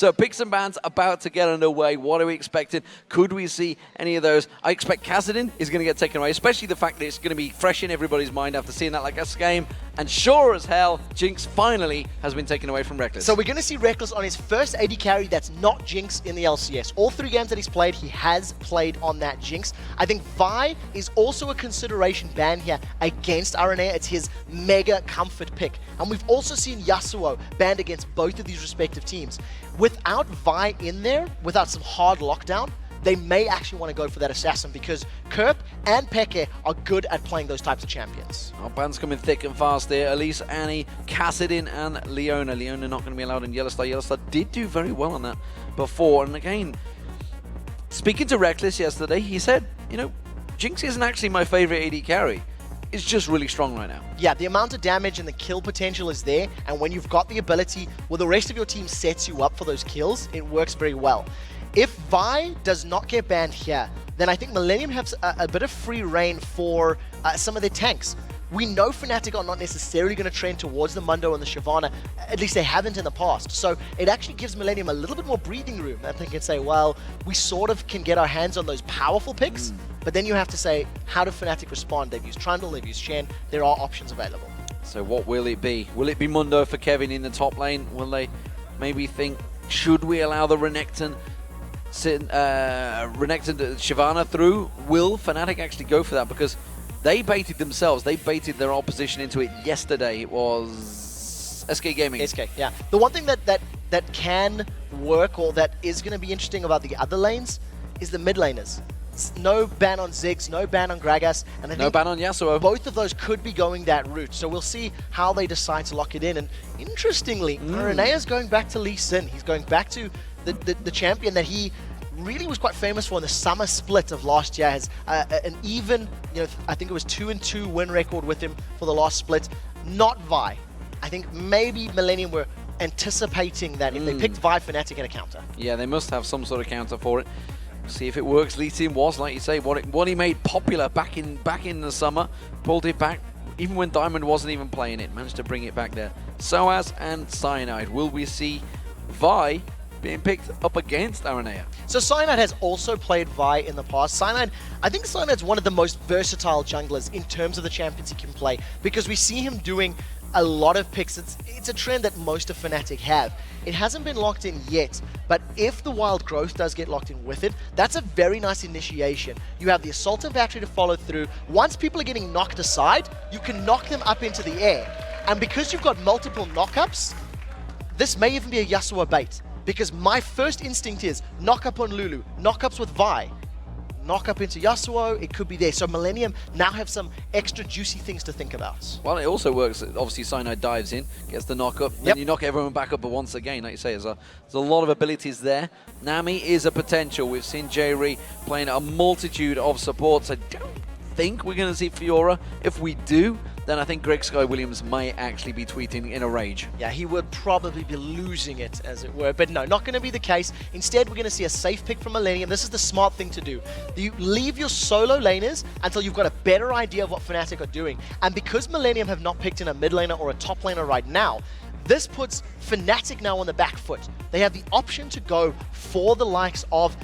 So picks and bans about to get underway. What are we expecting? Could we see any of those? I expect Kassadin is going to get taken away, especially the fact that it's going to be fresh in everybody's mind after seeing that like us game. And sure as hell, Jinx finally has been taken away from Rekkles. So we're going to see Rekkles on his first AD carry that's not Jinx in the LCS. All 3 games that he's played, he has played on that Jinx. I think Vi is also a consideration ban here against Aranea. It's his mega comfort pick. And we've also seen Yasuo banned against both of these respective teams. Without Vi in there, without some hard lockdown, they may actually want to go for that assassin because Kerp and Peke are good at playing those types of champions. Our bans coming thick and fast there. Elise, Annie, Kassadin, and Leona. Leona not going to be allowed in Yellowstar. Yellowstar did do very well on that before. And again, speaking to Rekkles yesterday, he said, you know, Jinx isn't actually my favorite AD carry. It's just really strong right now. Yeah, the amount of damage and the kill potential is there. And when you've got the ability, well, the rest of your team sets you up for those kills, it works very well. If Vi does not get banned here, then I think Millenium has a bit of free reign for some of their tanks. We know Fnatic are not necessarily going to trend towards the Mundo and the Shyvana, at least they haven't in the past. So it actually gives Millenium a little bit more breathing room. And they can say, well, we sort of can get our hands on those powerful picks, but then you have to say, how do Fnatic respond? They've used Trundle, they've used Shen, there are options available. So what will it be? Will it be Mundo for Kevin in the top lane? Will they maybe think, should we allow the Renekton Shyvana through? Will Fnatic actually go for that? Because they baited themselves. They baited their opposition into it yesterday. It was SK Gaming. SK, yeah. The one thing that can work or that is going to be interesting about the other lanes is the mid laners. No ban on Ziggs, no ban on Gragas, and I think no ban on Yasuo. Both of those could be going that route. So we'll see how they decide to lock it in. And interestingly, Arenea's going back to Lee Sin. He's going back to the champion that he really was quite famous for in the summer split of last year. Has an even, you know, I think it was 2-2 win record with him for the last split. Not Vi. I think maybe Millenium were anticipating that if they picked Vi, Fnatic get a counter. Yeah, they must have some sort of counter for it. See if it works. Lee Sin was, like you say, what he made popular back in the summer. Pulled it back even when Diamond wasn't even playing it. Managed to bring it back there. Soaz and Cyanide. Will we see Vi being picked up against Aranea? So Cyanide has also played Vi in the past. Cyanide, I think Cyanide's one of the most versatile junglers in terms of the champions he can play because we see him doing a lot of picks. It's a trend that most of Fnatic have. It hasn't been locked in yet, but if the wild growth does get locked in with it, that's a very nice initiation. You have the assault and battery to follow through. Once people are getting knocked aside, you can knock them up into the air. And because you've got multiple knockups, this may even be a Yasuo bait. Because my first instinct is knock up on Lulu, knockups with Vi, knock up into Yasuo, it could be there. So Millenium now have some extra juicy things to think about. Well, it also works. Obviously, Cyanide dives in, gets the knock up, then you knock everyone back up once again. Like you say, there's a lot of abilities there. Nami is a potential. We've seen Jerry playing a multitude of supports. I don't think we're going to see Fiora. If we do, then I think Greg Sky Williams may actually be tweeting in a rage. Yeah, he would probably be losing it, as it were. But no, not going to be the case. Instead, we're going to see a safe pick from Millenium. This is the smart thing to do. You leave your solo laners until you've got a better idea of what Fnatic are doing. And because Millenium have not picked in a mid laner or a top laner right now, this puts Fnatic now on the back foot. They have the option to go for the likes of,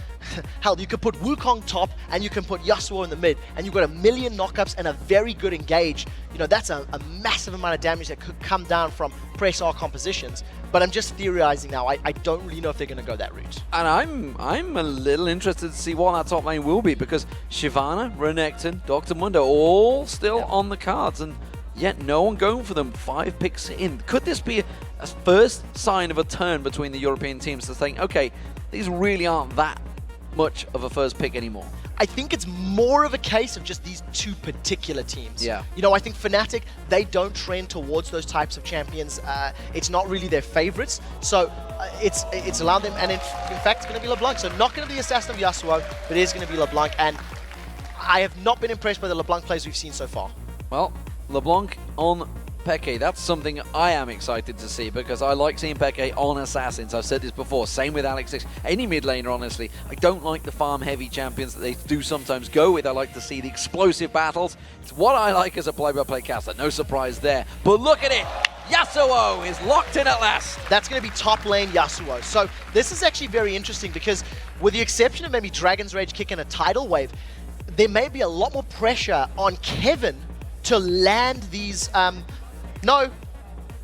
hell, you could put Wukong top and you can put Yasuo in the mid, and you've got a million knockups and a very good engage. You know, that's a massive amount of damage that could come down from press R compositions. But I'm just theorizing now. I don't really know if they're going to go that route. And I'm a little interested to see what that top lane will be, because Shyvana, Renekton, Dr. Mundo, all still on the cards, and yet no one going for them. 5 picks in. Could this be a first sign of a turn between the European teams to think, okay, these really aren't that much of a first pick anymore? I think it's more of a case of just these 2 particular teams. Yeah. You know, I think Fnatic, they don't trend towards those types of champions. It's not really their favorites. So it's allowed them, and in fact, it's going to be LeBlanc. So not going to be Assassin of Yasuo, but it is going to be LeBlanc. And I have not been impressed by the LeBlanc plays we've seen so far. Well, LeBlanc on Peke, that's something I am excited to see, because I like seeing Peke on Assassins. I've said this before, same with Alex 6. Any mid laner, honestly. I don't like the farm heavy champions that they do sometimes go with. I like to see the explosive battles. It's what I like as a play-by-play caster. No surprise there. But look at it! Yasuo is locked in at last. That's going to be top lane Yasuo. So this is actually very interesting because with the exception of maybe Dragon's Rage kicking a tidal wave, there may be a lot more pressure on Kevin to land these... no,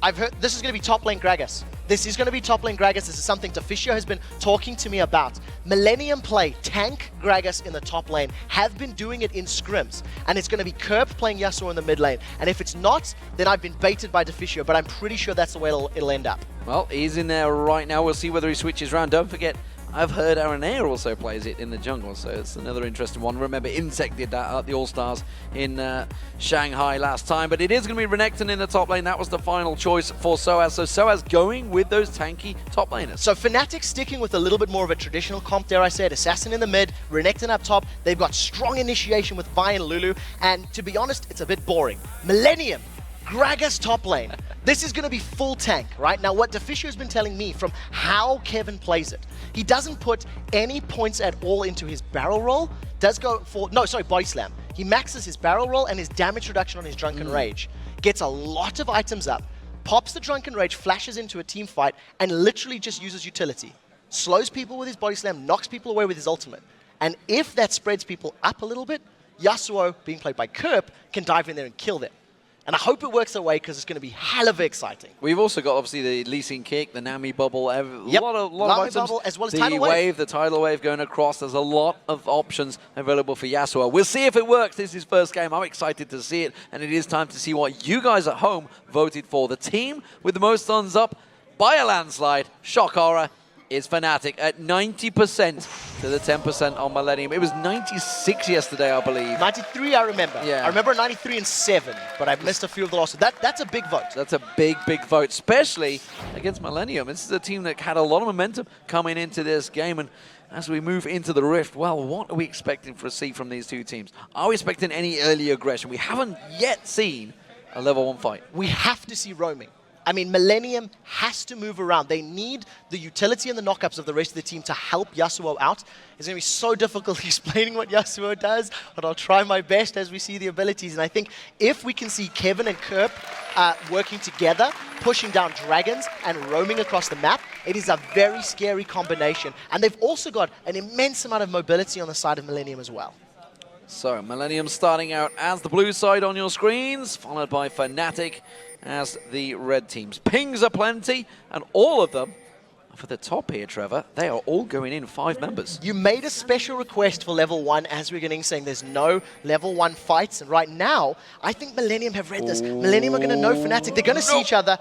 I've heard this is going to be top lane Gragas. This is going to be top lane Gragas. This is something Deficio has been talking to me about. Millennium play tank Gragas in the top lane, have been doing it in scrims, and it's going to be Kerp playing Yasuo in the mid lane. And if it's not, then I've been baited by Deficio, but I'm pretty sure that's the way it'll end up. Well, he's in there right now. We'll see whether he switches around. Don't forget, I've heard Aranea also plays it in the jungle, so it's another interesting one. Remember, Insect did that at the All-Stars in Shanghai last time, but it is going to be Renekton in the top lane. That was the final choice for Soaz. So Soaz going with those tanky top laners. So Fnatic sticking with a little bit more of a traditional comp, dare I say it. Assassin in the mid, Renekton up top. They've got strong initiation with Vi and Lulu, and to be honest, it's a bit boring. Millennium, Gragas top lane. This is going to be full tank, right? Now, what Deficio has been telling me from how Kevin plays it, he doesn't put any points at all into his barrel roll, does go for, no, sorry, body slam. He maxes his barrel roll and his damage reduction on his Drunken Rage. Gets a lot of items up, pops the Drunken Rage, flashes into a team fight, and literally just uses utility. Slows people with his body slam, knocks people away with his ultimate. And if that spreads people up a little bit, Yasuo, being played by Kerp, can dive in there and kill them. And I hope it works away because it's going to be hell of exciting. We've also got, obviously, the Lee Sin kick, the Nami bubble, a lot of items. Bubble, as well as the tidal wave. The tidal wave going across. There's a lot of options available for Yasuo. We'll see if it works. This is his first game. I'm excited to see it, and it is time to see what you guys at home voted for. The team with the most thumbs up by a landslide, shock horror, is Fnatic at 90% to the 10% on Millennium. It was 96 yesterday, I believe. 93, I remember. Yeah. I remember 93 and 7, but I've missed a few of the losses. That's a big vote. That's a big, big vote, especially against Millennium. This is a team that had a lot of momentum coming into this game, and as we move into the Rift, well, what are we expecting to see from these two teams? Are we expecting any early aggression? We haven't yet seen a level 1 fight. We have to see roaming. I mean, Millennium has to move around. They need the utility and the knockups of the rest of the team to help Yasuo out. It's going to be so difficult explaining what Yasuo does, but I'll try my best as we see the abilities. And I think if we can see Kevin and Kerp working together, pushing down dragons and roaming across the map, it is a very scary combination. And they've also got an immense amount of mobility on the side of Millennium as well. So, Millennium starting out as the blue side on your screens, followed by Fnatic as the red teams. Pings are plenty, and all of them for the top here, Trevor. They are all going in 5 members. You made a special request for level 1 as we're getting, saying there's no level 1 fights, and right now, I think Millennium have read this. Millennium are going to know Fnatic. They're going to see each other,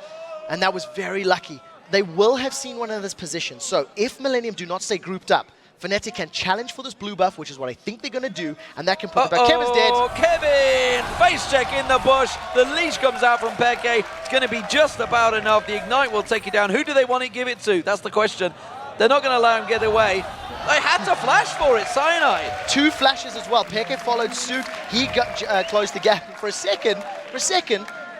and that was very lucky. They will have seen one another's position, so if Millennium do not stay grouped up, Fnatic can challenge for this blue buff, which is what I think they're going to do, and that can put them back. Kevin's dead. Kevin! Face check in the bush. The leash comes out from Peke. It's going to be just about enough. The Ignite will take you down. Who do they want to give it to? That's the question. They're not going to allow him to get away. They had to flash for it, Cyanide. 2 flashes as well. Peke followed suit. He got closed the gap for a second.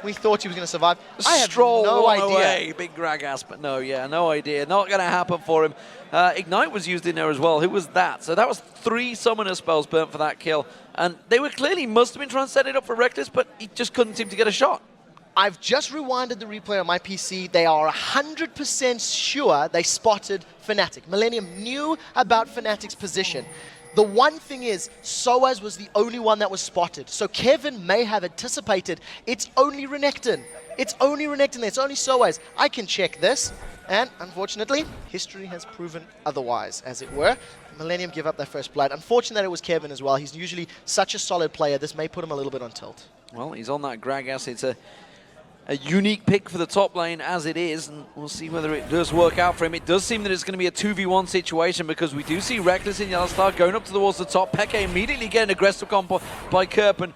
We thought he was going to survive. I have no idea. Away. Big Gragas, but no, no idea. Not going to happen for him. Ignite was used in there as well. Who was that? So that was 3 summoner spells burnt for that kill. And they were clearly must have been trying to set it up for Reckless, but he just couldn't seem to get a shot. I've just rewinded the replay on my PC. They are 100% sure they spotted Fnatic. Millennium knew about Fnatic's position. The one thing is, Soaz was the only one that was spotted. So Kevin may have anticipated, it's only Renekton. It's only Renekton, it's only Soaz. I can check this. And unfortunately, history has proven otherwise, as it were. Millennium give up their first blood. Unfortunate that it was Kevin as well. He's usually such a solid player. This may put him a little bit on tilt. Well, he's on that Gragas. It's a unique pick for the top lane as it is, and we'll see whether it does work out for him. It does seem that it's going to be a 2v1 situation because we do see Reckless in Yellow Star going up towards the top. Peke immediately getting aggressive combo by Kerp. And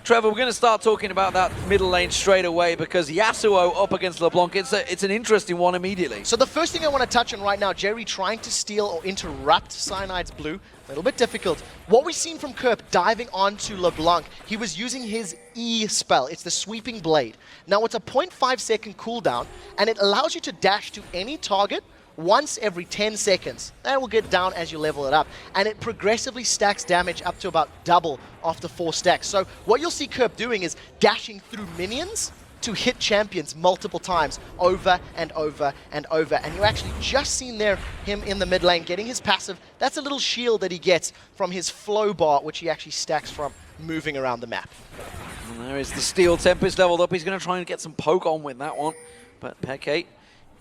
Trevor, we're going to start talking about that middle lane straight away because Yasuo up against LeBlanc, it's an interesting one immediately. So the first thing I want to touch on right now, Jerry trying to steal or interrupt Cyanide's blue. A little bit difficult. What we've seen from Kerp diving onto LeBlanc, he was using his E spell. It's the Sweeping Blade. Now it's a 0.5 second cooldown, and it allows you to dash to any target once every 10 seconds. That will get down as you level it up. And it progressively stacks damage up to about double after 4 stacks. So what you'll see Kerp doing is dashing through minions, to hit champions multiple times over and over and over. And you actually just seen there him in the mid lane getting his passive. That's a little shield that he gets from his flow bar, which he actually stacks from moving around the map. And there is the Steel Tempest leveled up. He's going to try and get some poke on with that one. But xPeke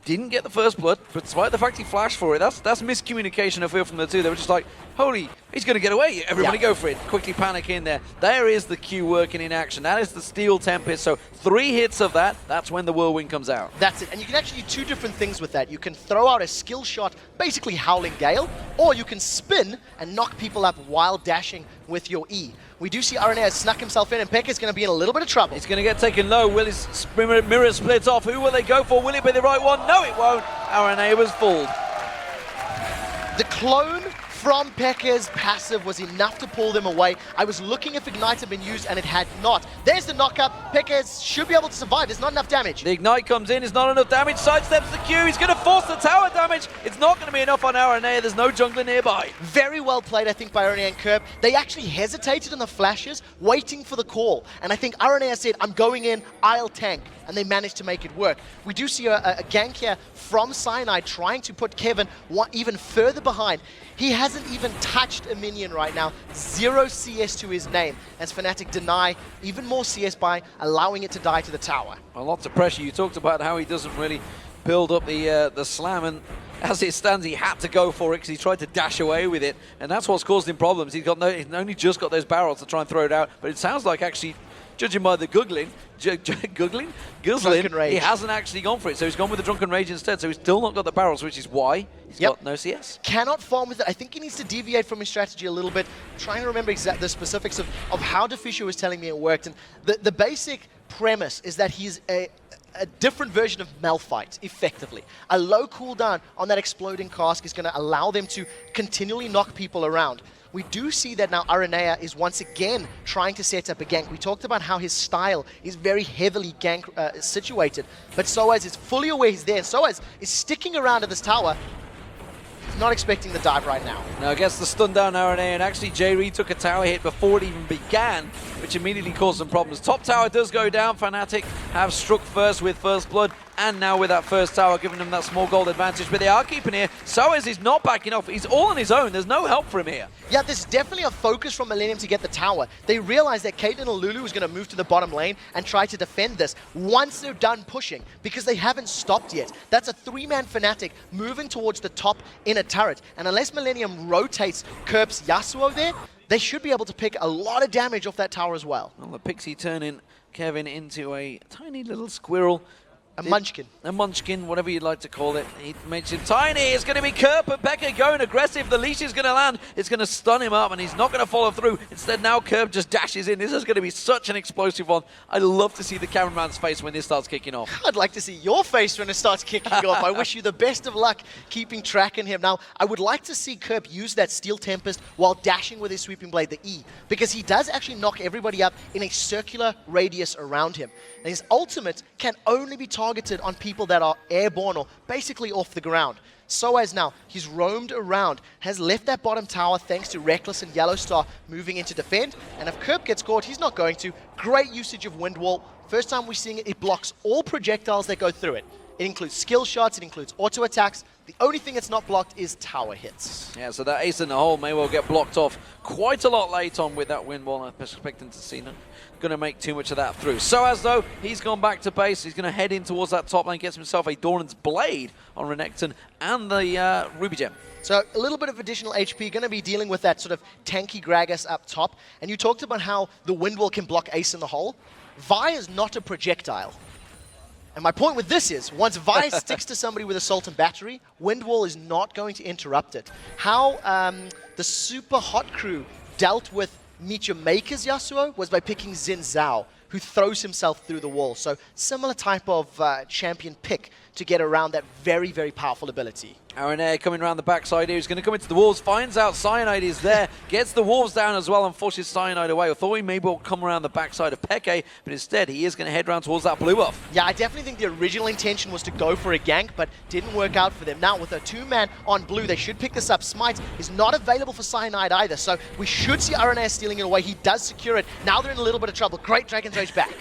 didn't get the first blood, but despite the fact he flashed for it, that's miscommunication, I feel, from the two. They were just like, holy, he's going to get away. Everybody go for it. Quickly panic in there. There is the Q working in action. That is the Steel Tempest. So 3 hits of that, that's when the Whirlwind comes out. That's it. And you can actually do 2 different things with that. You can throw out a skill shot, basically Howling Gale, or you can spin and knock people up while dashing with your E. We do see RNA has snuck himself in, and xPeke is going to be in a little bit of trouble. He's going to get taken low. Will his mirror split off? Who will they go for? Will it be the right one? No, it won't. RNA was fooled. The clone from xPeke's passive was enough to pull them away. I was looking if Ignite had been used, and it had not. There's the knockup. xPeke should be able to survive. There's not enough damage. The Ignite comes in. It's not enough damage. Sidesteps the Q. He's going to force the tower damage. It's not going to be enough on RNA. There's no jungler nearby. Very well played, I think, by RNA and Kerb. They actually hesitated in the flashes, waiting for the call. And I think RNA said, I'm going in, I'll tank. And they managed to make it work. We do see a gank here from Cyanide trying to put Kevin even further behind. He hasn't even touched a minion right now. 0 CS to his name, as Fnatic deny even more CS by allowing it to die to the tower. Well, lots of pressure. You talked about how he doesn't really build up the slam, and as it stands, he had to go for it because he tried to dash away with it, and that's what's caused him problems. He's only just got those barrels to try and throw it out, but it sounds like actually, judging by the guzzling, he hasn't actually gone for it. So he's gone with the Drunken Rage instead. So he's still not got the barrels, which is why he's got no CS. Cannot farm with it. I think he needs to deviate from his strategy a little bit. I'm trying to remember the specifics of how Defusio was telling me it worked. And the basic premise is that he's a different version of Malphite, effectively. A low cooldown on that exploding cask is going to allow them to continually knock people around. We do see that now Aranea is once again trying to set up a gank. We talked about how his style is very heavily gank situated, but Soaz is fully aware he's there. Soaz is sticking around at this tower. He's not expecting the dive right now. Now gets the stun down Aranea, and actually J-Reed took a tower hit before it even began, which immediately caused some problems. Top tower does go down. Fnatic have struck first with first blood, and now with that first tower giving them that small gold advantage, but they are keeping here. Soaz is not backing off. He's all on his own. There's no help for him here. Yeah, there's definitely a focus from Millenium to get the tower. They realize that Caitlyn and Lulu is going to move to the bottom lane and try to defend this once they're done pushing, because they haven't stopped yet. That's a 3-man Fnatic moving towards the top in a turret, and unless Millenium rotates Kerb's Yasuo there, they should be able to pick a lot of damage off that tower as well. Well, the Pixie turning Kevin into a tiny little squirrel. A munchkin. A munchkin, whatever you'd like to call it. He mentioned tiny. It's going to be Kerb and xPeke going aggressive. The leash is going to land. It's going to stun him up, and he's not going to follow through. Instead, now Kerb just dashes in. This is going to be such an explosive one. I love to see the cameraman's face when this starts kicking off. I'd like to see your face when it starts kicking off. I wish you the best of luck keeping track in him. Now, I would like to see Kerb use that Steel Tempest while dashing with his Sweeping Blade, the E, because he does actually knock everybody up in a circular radius around him. And his ultimate can only be targeted on people that are airborne or basically off the ground. Soaz now, he's roamed around, has left that bottom tower thanks to Reckless and Yellowstar moving in to defend. And if Kerb gets caught, he's not going to. Great usage of Wind Wall. First time we're seeing it, it blocks all projectiles that go through it. It includes skill shots, it includes auto attacks. The only thing that's not blocked is tower hits. Yeah, so that ace in the hole may well get blocked off quite a lot late on with that Wind Wall. I'm expecting to see going to make too much of that through. Soaz, though, he's gone back to base. He's going to head in towards that top lane, gets himself a Doran's Blade on Renekton and the Ruby Gem. So a little bit of additional HP, going to be dealing with that sort of tanky Gragas up top. And you talked about how the Wind Wall can block ace in the hole. Vi is not a projectile. And my point with this is, once Vi sticks to somebody with Assault and Battery, Wind Wall is not going to interrupt it. How the super hot crew dealt with Meet Your Maker's Yasuo was by picking Xin Zhao, who throws himself through the wall. So similar type of champion pick to get around that very, very powerful ability. Aranea coming around the backside here. He's going to come into the Wolves, finds out Cyanide is there, gets the Wolves down as well and forces Cyanide away. I thought he maybe will come around the backside of Peke, but instead he is going to head round towards that blue buff. Yeah, I definitely think the original intention was to go for a gank, but didn't work out for them. Now, with a 2-man on blue, they should pick this up. Smite is not available for Cyanide either, so we should see Aranea stealing it away. He does secure it. Now they're in a little bit of trouble. Great Dragon's Rage back.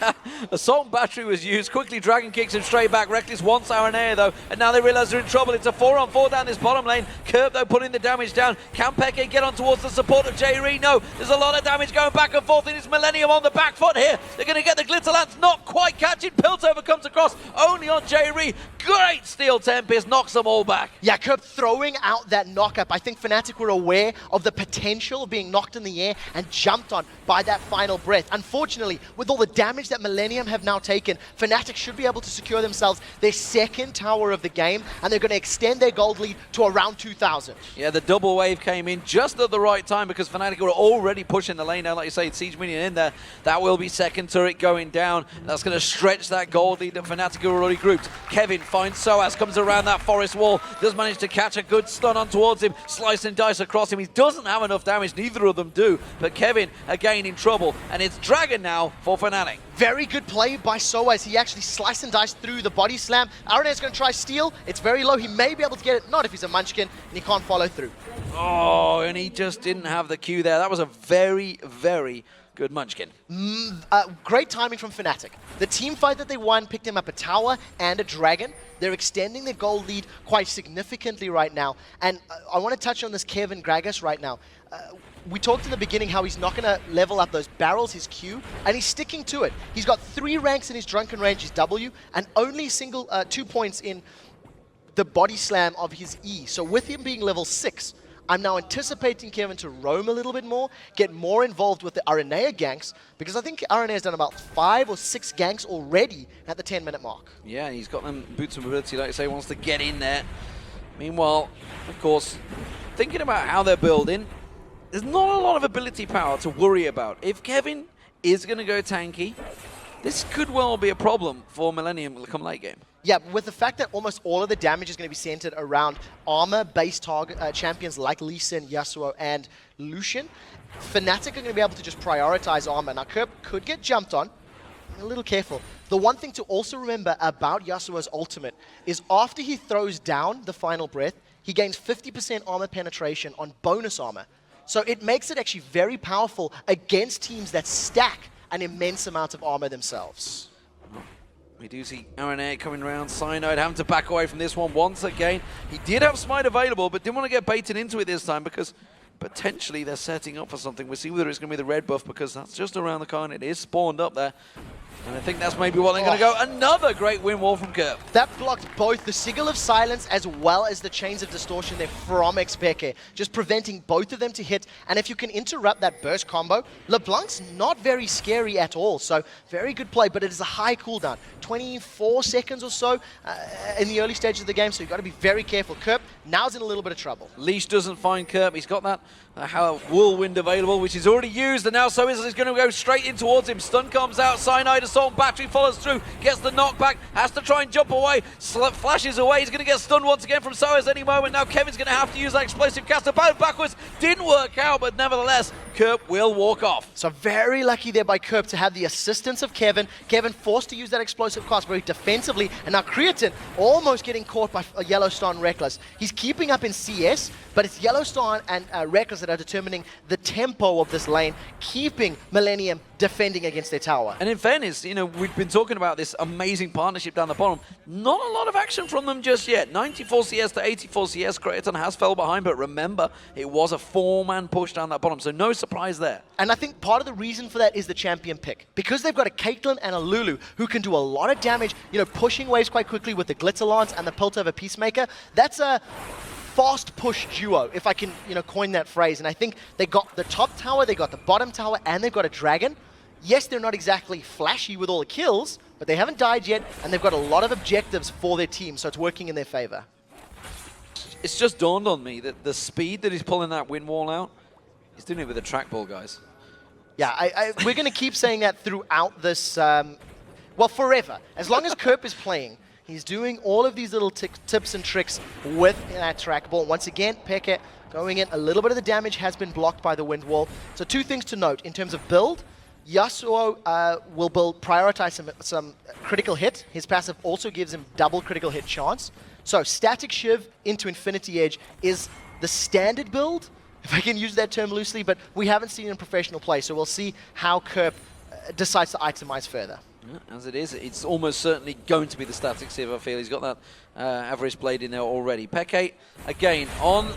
Assault battery was used. Quickly Dragon kicks him straight back. Reckless wants Aranea though, and now they realize they're in trouble. It's a 4-on-4 down this bottom lane. Kerp though putting the damage down. Can Peke get on towards the support of J-Re? No, there's a lot of damage going back and forth, and it's Millenium on the back foot here. They're going to get the Glitter Lance, not quite catching. Piltover comes across, only on J-Re. Great Steel Tempest, knocks them all back. Yeah, Kerp throwing out that knock-up. I think Fnatic were aware of the potential of being knocked in the air and jumped on by that final breath. Unfortunately, with all the damage that Millenium have now taken, Fnatic should be able to secure themselves their second tower of the game, and they're going to extend their gold lead to around 2,000. Yeah, the double wave came in just at the right time because Fnatic were already pushing the lane down. Like you say, Siege Minion in there. That will be second turret going down. That's going to stretch that gold lead that Fnatic are already grouped. Kevin finds Soaz, comes around that forest wall, does manage to catch a good stun on towards him, slice and dice across him. He doesn't have enough damage, neither of them do, but Kevin again in trouble, and it's Dragon now for Fnatic. Very good play by Soaz. He actually sliced and diced through the body slam. Arena's going to try steal. It's very low. He may be able to get it, not if he's a munchkin, and he can't follow through. Oh, and he just didn't have the Q there. That was a very, very good munchkin. Great timing from Fnatic. The team fight that they won picked him up a tower and a dragon. They're extending their gold lead quite significantly right now. And I want to touch on this Kevin Gragas right now. We talked in the beginning how he's not going to level up those barrels, his Q, and he's sticking to it. He's got 3 ranks in his Drunken Rage, his W, and only 2 points in the body slam of his E. So with him being level 6, I'm now anticipating Kevin to roam a little bit more, get more involved with the Aranea ganks, because I think Aranea's done about 5 or 6 ganks already at the 10-minute mark. Yeah, he's got them boots of mobility, like I say, wants to get in there. Meanwhile, of course, thinking about how they're building, there's not a lot of ability power to worry about. If Kevin is going to go tanky, this could well be a problem for Millenium come late game. Yeah, with the fact that almost all of the damage is going to be centered around armor-based target champions like Lee Sin, Yasuo, and Lucian, Fnatic are going to be able to just prioritize armor. Now, Kerp could get jumped on. A little careful. The one thing to also remember about Yasuo's ultimate is after he throws down the final breath, he gains 50% armor penetration on bonus armor. So it makes it actually very powerful against teams that stack an immense amount of armor themselves. We do see Aranea coming around. Cyanide having to back away from this one once again. He did have Smite available, but didn't want to get baited into it this time because potentially they're setting up for something. We'll see whether it's going to be the red buff because that's just around the corner. It is spawned up there. And I think that's maybe what they're going to go. Another great win wall from Kerp. That blocked both the Sigil of Silence as well as the Chains of Distortion there from xPeke, just preventing both of them to hit. And if you can interrupt that burst combo, LeBlanc's not very scary at all. So very good play, but it is a high cooldown. 24 seconds or so in the early stages of the game, so you've got to be very careful. Kerp now's in a little bit of trouble. Leash doesn't find Kerp. He's got that whirlwind available, which he's already used, and now so is going to go straight in towards him. Stun comes out, Cyanide Assault Battery follows through, gets the knockback, has to try and jump away, flashes away, he's going to get stunned once again from Soaz any moment. Now Kevin's going to have to use that explosive caster, backwards, didn't work out, but nevertheless, Kerp will walk off. So very lucky there by Kerp to have the assistance of Kevin. Kevin forced to use that explosive cast very defensively, and now Creatine almost getting caught by Yellowstar and Reckless. He's keeping up in CS, but it's Yellowstar and Reckless that are determining the tempo of this lane, keeping Millenium defending against their tower. And in fairness, you know, we've been talking about this amazing partnership down the bottom. Not a lot of action from them just yet. 94 CS to 84 CS, Creatine has fell behind, but remember, it was a 4-man push down that bottom, so no surprise there. And I think part of the reason for that is the champion pick. Because they've got a Caitlyn and a Lulu who can do a lot of damage, you know, pushing waves quite quickly with the Glitter Lance and the Piltover Peacemaker. That's a fast push duo, if I can, you know, coin that phrase. And I think they got the top tower, they got the bottom tower, and they've got a dragon. Yes, they're not exactly flashy with all the kills, but they haven't died yet, and they've got a lot of objectives for their team, so it's working in their favor. It's just dawned on me that the speed that he's pulling that wind wall out, he's doing it with a trackball, guys. Yeah, we're going to keep saying that throughout this, well, forever. As long as Kerp is playing, He's doing all of these little tips and tricks with that trackball. Once again, Peke going in. A little bit of the damage has been blocked by the wind wall. So two things to note in terms of build. Yasuo will prioritize some critical hit. His passive also gives him double critical hit chance. So static Shiv into Infinity Edge is the standard build, if I can use that term loosely, but we haven't seen it in professional play, so we'll see how Kerp decides to itemize further. Yeah, as it is, it's almost certainly going to be the static Shiv, I feel. He's got that average blade in there already. Peke, again, on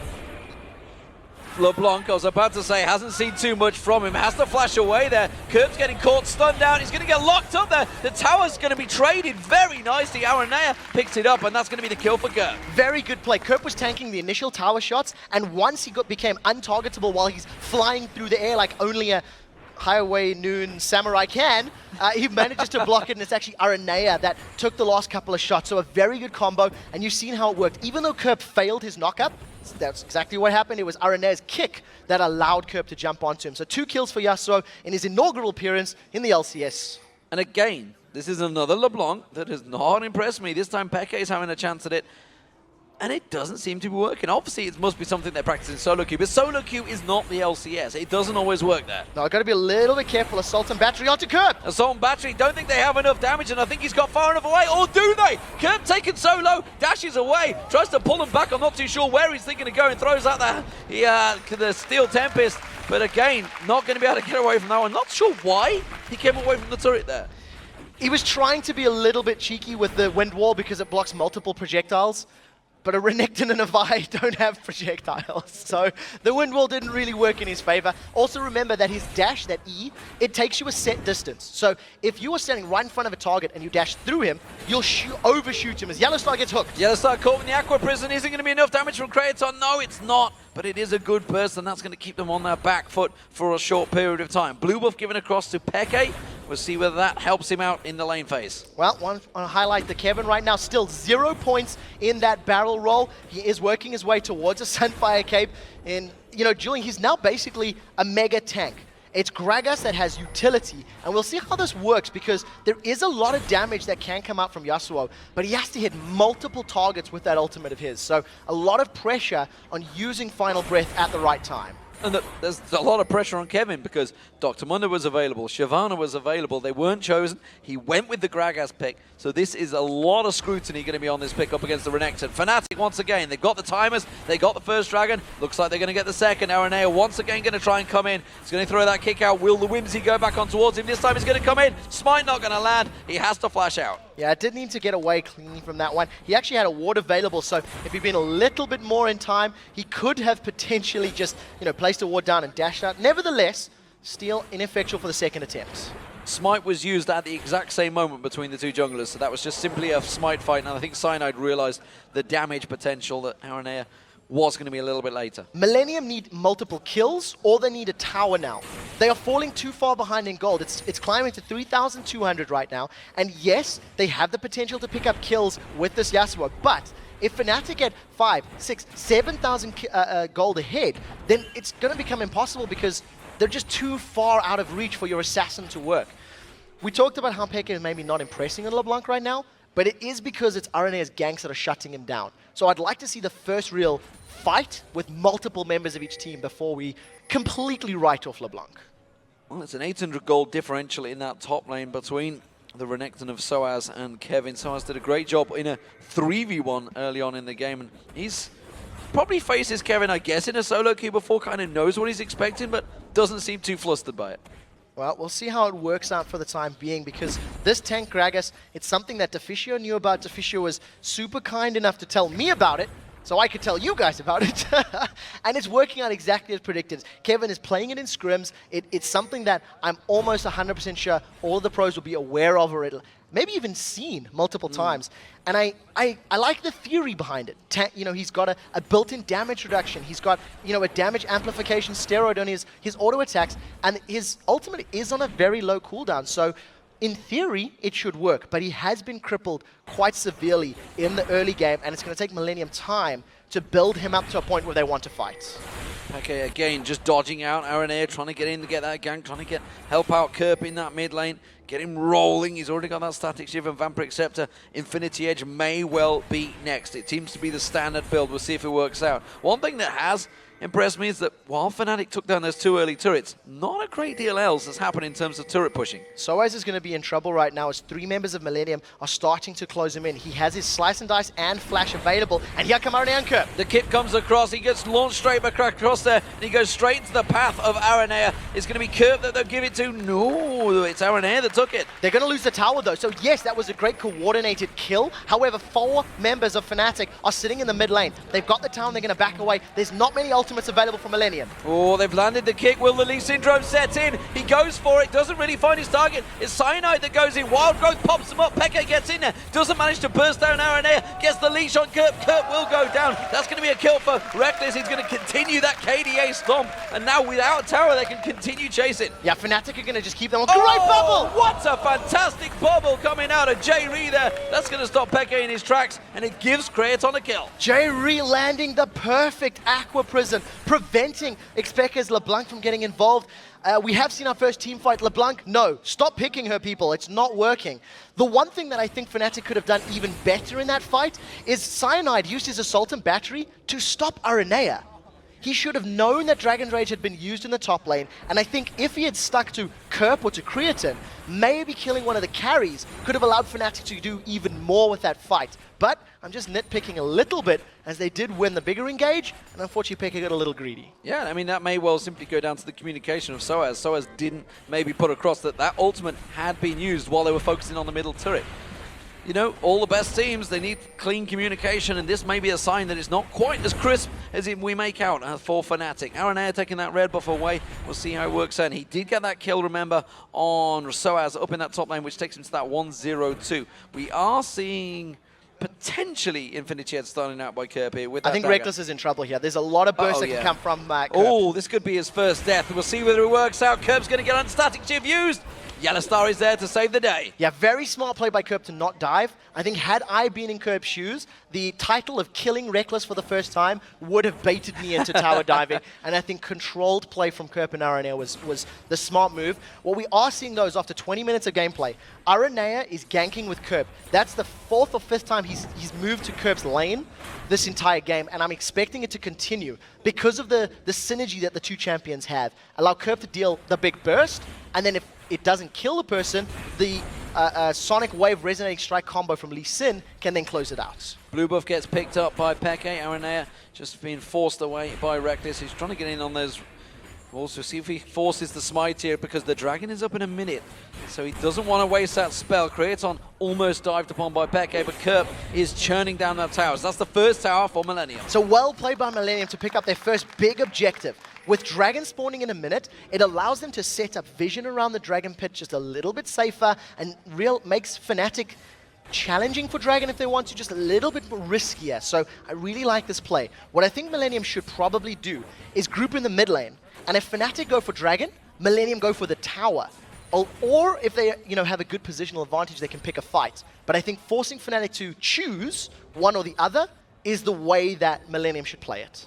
LeBlanc, I was about to say, hasn't seen too much from him. Has to flash away there. Kerp's getting caught, stunned down. He's going to get locked up there. The tower's going to be traded very nicely. Aranea picks it up, and that's going to be the kill for Kerp. Very good play. Kerp was tanking the initial tower shots, and once he became untargetable while he's flying through the air like only a highway noon samurai can, he manages to block it, and it's actually Aranea that took the last couple of shots. So a very good combo, and you've seen how it worked. Even though Kerp failed his knockup, that's exactly what happened. It was Aranea's kick that allowed Kerp to jump onto him. So 2 kills for Yasuo in his inaugural appearance in the LCS. And again, this is another LeBlanc that has not impressed me. This time Peke is having a chance at it, and it doesn't seem to be working. Obviously, it must be something they're practicing solo queue, but solo queue is not the LCS. It doesn't always work there. No, I've got to be a little bit careful. Assault and battery onto Kerp. Assault and battery, don't think they have enough damage, and I think he's got far enough away. Or do they? Kerp taken solo, dashes away, tries to pull him back. I'm not too sure where he's thinking of going, throws out the Steel Tempest, but again, not going to be able to get away from that one. Not sure why he came away from the turret there. He was trying to be a little bit cheeky with the wind wall because it blocks multiple projectiles. But a Renekton and a Vi don't have projectiles, so the wind wall didn't really work in his favor. Also remember that his dash, that E, it takes you a set distance. So if you are standing right in front of a target and you dash through him, you'll overshoot him as Yellowstar gets hooked. Yellowstar caught in the Aqua Prison. Isn't going to be enough damage from Kratos? No, it's not. But it is a good burst, and that's going to keep them on their back foot for a short period of time. Blue buff given across to Peke. We'll see whether that helps him out in the lane phase. Well, want to highlight the Kevin right now. Still 0 points in that barrel roll. He is working his way towards a Sunfire Cape. And, you know, Julian, he's now basically a mega tank. It's Gragas that has utility, and we'll see how this works because there is a lot of damage that can come out from Yasuo, but he has to hit multiple targets with that ultimate of his. So a lot of pressure on using Final Breath at the right time. And there's a lot of pressure on Kevin because Dr. Mundo was available, Shyvana was available, they weren't chosen. He went with the Gragas pick, so this is a lot of scrutiny going to be on this pick up against the Renekton. Fnatic once again, they've got the timers, they got the first dragon, looks like they're going to get the second. Aranea once again going to try and come in. He's going to throw that kick out. Will the Whimsy go back on towards him? This time he's going to come in. Smite not going to land. He has to flash out. Yeah, did need to get away cleanly from that one. He actually had a ward available, so if he'd been a little bit more in time, he could have potentially just, you know, placed a ward down and dashed out. Nevertheless, still ineffectual for the second attempt. Smite was used at the exact same moment between the two junglers, so that was just simply a Smite fight, and I think Cyanide realized the damage potential that Aranea was going to be a little bit later. Millenium need multiple kills, or they need a tower now. They are falling too far behind in gold. It's climbing to 3,200 right now, and yes, they have the potential to pick up kills with this Yasuo, but if Fnatic get 5, 6, 7,000 gold ahead, then it's going to become impossible because they're just too far out of reach for your assassin to work. We talked about how Peke is maybe not impressing on LeBlanc right now, but it is because it's Aranea's ganks that are shutting him down. So I'd like to see the first real fight with multiple members of each team before we completely write off LeBlanc. Well, it's an 800 gold differential in that top lane between the Renekton of Soaz and Kevin. Soaz did a great job in a 3v1 early on in the game, and he's probably faces Kevin, I guess, in a solo queue before, kind of knows what he's expecting, but doesn't seem too flustered by it. Well, we'll see how it works out for the time being, because this tank Gragas, it's something that Deficio knew about. Deficio was super kind enough to tell me about it, so I could tell you guys about it. And it's working out exactly as predicted. Kevin is playing it in scrims. It's something that I'm almost 100% sure all of the pros will be aware of, or it'll maybe even seen multiple times. And I like the theory behind it. You know, he's got a built-in damage reduction. He's got, you know, a damage amplification steroid on his auto attacks, and his ultimate is on a very low cooldown. So in theory, it should work, but he has been crippled quite severely in the early game, and it's going to take Millenium time to build him up to a point where they want to fight. Okay, again, just dodging out Aranea, trying to get in to get that gank, trying to help out Kerp in that mid lane. get him rolling. He's already got that Static Shiv and Vampiric Scepter. Infinity Edge may well be next. It seems to be the standard build. We'll see if it works out. One thing that has impressed me is that while Fnatic took down those 2 early turrets, not a great deal else has happened in terms of turret pushing. Soaz is going to be in trouble right now as 3 members of Millenium are starting to close him in. He has his Slice and Dice and Flash available, and here come Aranea and Kerp. The kit comes across, he gets launched straight back across there, and he goes straight into the path of Aranea. It's going to be Kerp that they'll give it to. No, it's Aranea that took it. They're going to lose the tower though, so yes, that was a great coordinated kill. However, 4 members of Fnatic are sitting in the mid lane. They've got the tower, they're going to back away. There's not many ultimates available for Millenium. Oh, they've landed the kick. Will the Lee Syndrome set in? He goes for it, doesn't really find his target. It's Cyanide that goes in. Wild Growth pops him up. Peke gets in there, doesn't manage to burst down Aranea. Gets the leash on Kerp. Kerp will go down. That's going to be a kill for Reckless. He's going to continue that KDA stomp. And now without tower, they can continue chasing. Yeah, Fnatic are going to just keep them on. Great bubble! What a fantastic bubble coming out of J. Ree there. That's going to stop Peke in his tracks, and it gives Kratos a kill. J. Ree landing the perfect Aqua Prison, preventing xPeke's LeBlanc from getting involved. We have seen our first team fight. LeBlanc, no. Stop picking her, people. It's not working. The one thing that I think Fnatic could have done even better in that fight is Cyanide used his Assault and Battery to stop Aranea. He should have known that Dragon Rage had been used in the top lane, and I think if he had stuck to Kerp or to Creatine, maybe killing one of the carries could have allowed Fnatic to do even more with that fight. But I'm just nitpicking a little bit, as they did win the bigger engage, and unfortunately Peke got a little greedy. Yeah, I mean, that may well simply go down to the communication of Soaz. Soaz didn't maybe put across that that ultimate had been used while they were focusing on the middle turret. You know, all the best teams, they need clean communication, and this may be a sign that it's not quite as crisp as we make out for Fnatic. Aranea taking that red buff away. We'll see how it works out. And he did get that kill, remember, on Soaz up in that top lane, which takes him to that 1-0-2. We are seeing potentially Infinity Edge starting out by Kerp here with that I think dagger. Reckless is in trouble here. There's a lot of bursts that can come from Kerp. Oh, this could be his first death. We'll see whether it works out. Kerp's going to get on Static Shiv used. Yellow Star is there to save the day. Yeah, very smart play by Kerp to not dive. I think had I been in Kerp's shoes, the title of killing Reckless for the first time would have baited me into tower diving. And I think controlled play from Kerp and Aranea was the smart move. What we are seeing, though, is after 20 minutes of gameplay, Aranea is ganking with Kerp. That's the 4th or 5th time he's moved to Kerp's lane this entire game, and I'm expecting it to continue because of the synergy that the two champions have. Allow Kerp to deal the big burst, and then if it doesn't kill the person, the Sonic Wave Resonating Strike combo from Lee Sin can then close it out. Blue buff gets picked up by Peke. Aranea just being forced away by Reckless. He's trying to get in on those. Also, see if he forces the smite here, because the dragon is up in a minute. So he doesn't want to waste that spell. Creaton almost dived upon by Peke, but Kerp is churning down that tower. So that's the first tower for Millenium. So well played by Millenium to pick up their first big objective. With Dragon spawning in a minute, it allows them to set up vision around the Dragon Pit just a little bit safer, and makes Fnatic challenging for Dragon if they want to, just a little bit more riskier. So I really like this play. What I think Millenium should probably do is group in the mid lane. And if Fnatic go for Dragon, Millenium go for the tower. Or if they have a good positional advantage, they can pick a fight. But I think forcing Fnatic to choose one or the other is the way that Millenium should play it.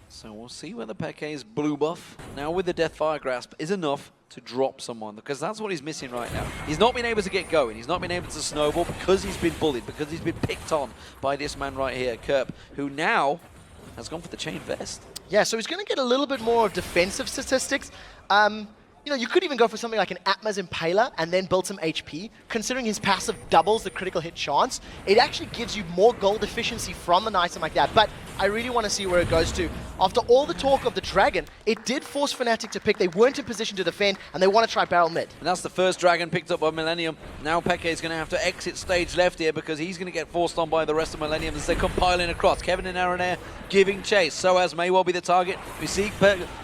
So we'll see whether Peke's blue buff, now with the Deathfire Grasp, is enough to drop someone, because that's what he's missing right now. He's not been able to get going. He's not been able to snowball because he's been bullied, because he's been picked on by this man right here, Kerp, who now has gone for the chain vest. Yeah, so he's going to get a little bit more defensive statistics. You could even go for something like an Atma's Impaler and then build some HP. Considering his passive doubles the critical hit chance, it actually gives you more gold efficiency from an item like that. But I really want to see where it goes to. After all the talk of the dragon, it did force Fnatic to pick. They weren't in position to defend, and they want to try barrel mid. And that's the first dragon picked up by Millenium. Now Peke is going to have to exit stage left here, because he's going to get forced on by the rest of Millenium as they come piling across. Kevin and Aranea giving chase. Soaz may well be the target. We see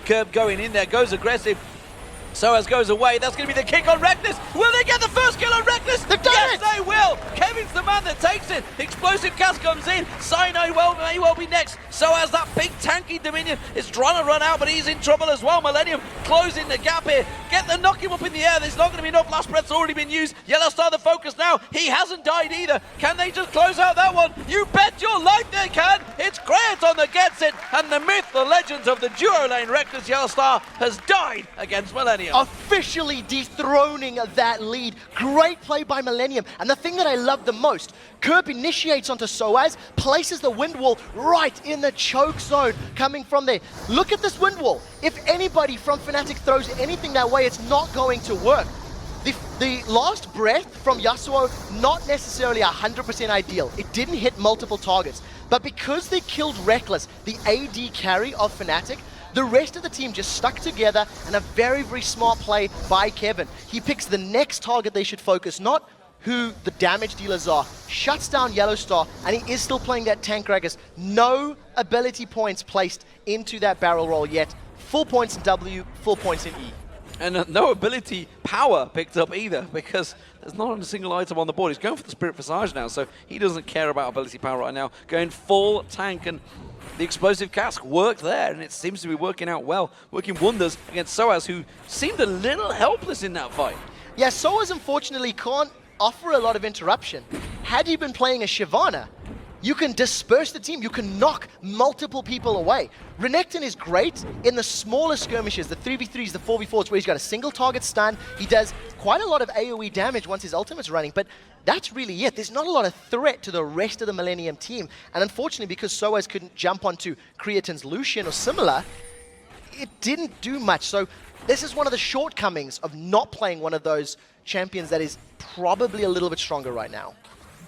Kerp going in there, goes aggressive. Soaz goes away. That's going to be the kick on Reckless. Will they get the first kill on Reckless? Yes, they will. Kevin's the man that takes it. Explosive cast comes in. Cyanide may well be next. Soaz, that big tanky Dominion, is trying to run out, but he's in trouble as well. Millenium closing the gap here. Knock him up in the air. There's not going to be enough. Last breath's already been used. Yellow Star the focus now. He hasn't died either. Can they just close out that one? You bet your life they can. It's Kratos that gets it, and and the myth, the legend of the duo lane Reckless Yellowstar has died against Millenium. Officially dethroning that lead. Great play by Millenium. And the thing that I love the most, Kerb initiates onto Soaz, places the wind wall right in the choke zone coming from there. Look at this wind wall. If anybody from Fnatic throws anything that way, it's not going to work. The last breath from Yasuo, not necessarily 100% ideal. It didn't hit multiple targets. But because they killed Reckless, the AD carry of Fnatic, the rest of the team just stuck together, and a very, very smart play by Kevin. He picks the next target they should focus, not who the damage dealers are. Shuts down Yellowstar, and he is still playing that tank Gragas. No ability points placed into that barrel roll yet. Full points in W, full points in E. And no ability power picked up either, because there's not a single item on the board. He's going for the Spirit Visage now, so he doesn't care about ability power right now. Going full tank, and the Explosive Cask worked there, and it seems to be working out well. Working wonders against Soaz, who seemed a little helpless in that fight. Yeah, Soaz unfortunately can't offer a lot of interruption. Had he been playing a Shyvana, you can disperse the team. You can knock multiple people away. Renekton is great in the smaller skirmishes, the 3v3s, the 4v4s, where he's got a single target stun. He does quite a lot of AoE damage once his ultimate's running, but that's really it. There's not a lot of threat to the rest of the Millenium team. And unfortunately, because Soaz couldn't jump onto Creatin's Lucian or similar, it didn't do much. So this is one of the shortcomings of not playing one of those champions that is probably a little bit stronger right now.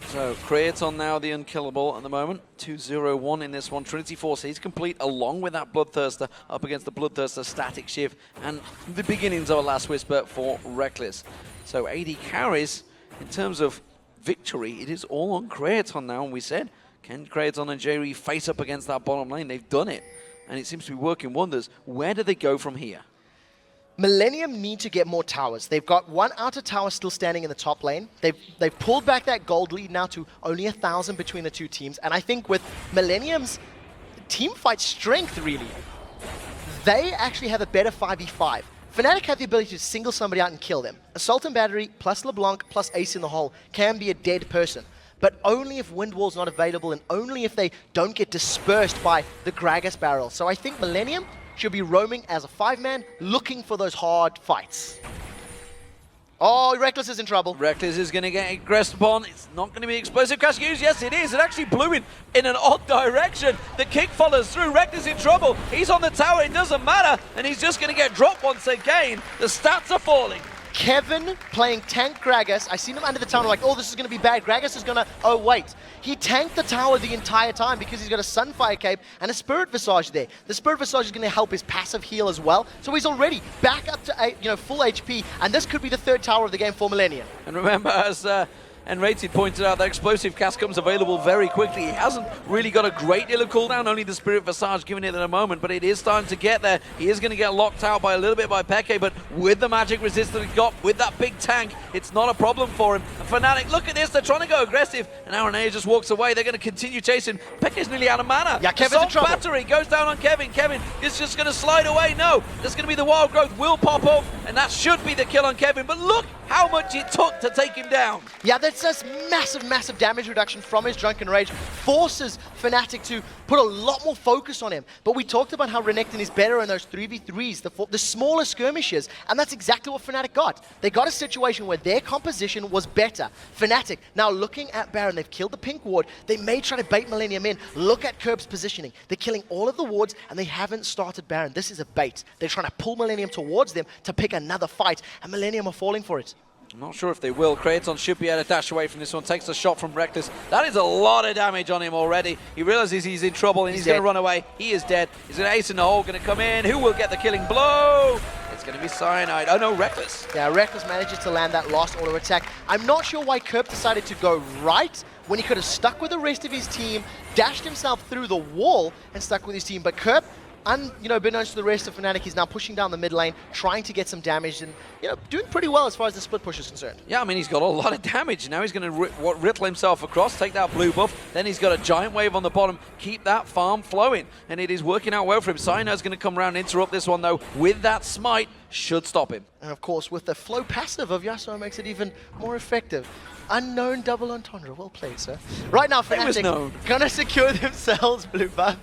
So, Creaton now the unkillable at the moment. 2-0-1 in this one. Trinity Force, he's complete along with that Bloodthirster up against the Bloodthirster Static Shiv and the beginnings of a Last Whisper for Reckless. So, AD carries in terms of victory. It is all on Creaton now, and we said, can Creaton and Jerry face up against that bottom lane? They've done it, and it seems to be working wonders. Where do they go from here? Millenium need to get more towers. They've got one outer tower still standing in the top lane. They've pulled back that gold lead now to only 1,000 between the two teams. And I think with Millenium's team fight strength, really, they actually have a better 5v5. Fnatic have the ability to single somebody out and kill them. Assault and Battery plus LeBlanc plus Ace in the hole can be a dead person. But only if Wind Wall's not available and only if they don't get dispersed by the Gragas barrel. So I think Millenium should be roaming as a 5-man, looking for those hard fights. Oh, Reckless is in trouble. Reckless is going to get aggressed upon. It's not going to be Explosive Cask used. Yes, it is. It actually blew in an odd direction. The kick follows through. Reckless in trouble. He's on the tower. It doesn't matter. And he's just going to get dropped once again. The stats are falling. Kevin playing tank Gragas. I seen him under the tower, like, oh, this is going to be bad. Gragas is going to, oh, wait. He tanked the tower the entire time because he's got a Sunfire Cape and a Spirit Visage there. The Spirit Visage is going to help his passive heal as well. So he's already back up to full HP, and this could be the third tower of the game for Millenium. And remember, as Rated pointed out, that Explosive Cask comes available very quickly. He hasn't really got a great deal of cooldown, only the Spirit Visage giving it in a moment, but it is starting to get there. He is going to get locked out by a little bit by Peke, but with the magic resist that he got, with that big tank, it's not a problem for him. And Fnatic, look at this, they're trying to go aggressive, and Aranea just walks away. They're going to continue chasing. Peke's nearly out of mana. Yeah, Kevin's in trouble. Battery goes down on Kevin. Kevin is just going to slide away. No, there's going to be the Wild Growth will pop off, and that should be the kill on Kevin, but look how much it took to take him down. Yeah, that's just massive damage reduction from his Drunken Rage. Forces Fnatic to put a lot more focus on him. But we talked about how Renekton is better in those 3v3s, the smaller skirmishes, and that's exactly what Fnatic got. They got a situation where their composition was better. Fnatic, now looking at Baron, they've killed the pink ward. They may try to bait Millenium in. Look at Kerb's positioning. They're killing all of the wards, and they haven't started Baron. This is a bait. They're trying to pull Millenium towards them to pick another fight, and Millenium are falling for it. I'm not sure if they will. Kraton should be able to dash away from this one. Takes a shot from Reckless. That is a lot of damage on him already. He realizes he's in trouble and he's going to run away. He is dead. He's going to ace in the hole, going to come in. Who will get the killing blow? It's going to be Cyanide. Oh no, Reckless. Yeah, Reckless manages to land that last auto attack. I'm not sure why Kerb decided to go right when he could have stuck with the rest of his team, dashed himself through the wall and stuck with his team. But Kerb, unbeknownst to the rest of Fnatic, he's now pushing down the mid lane, trying to get some damage and doing pretty well as far as the split push is concerned. Yeah, I mean, he's got a lot of damage. Now he's going to riddle himself across, take that blue buff. Then he's got a giant wave on the bottom, keep that farm flowing. And it is working out well for him. Cyano's going to come around and interrupt this one, though, with that smite. should stop him. And of course, with the flow passive of Yasuo makes it even more effective. Unknown double entendre. Well played, sir. Right now, Fnatic gonna secure themselves blue buff.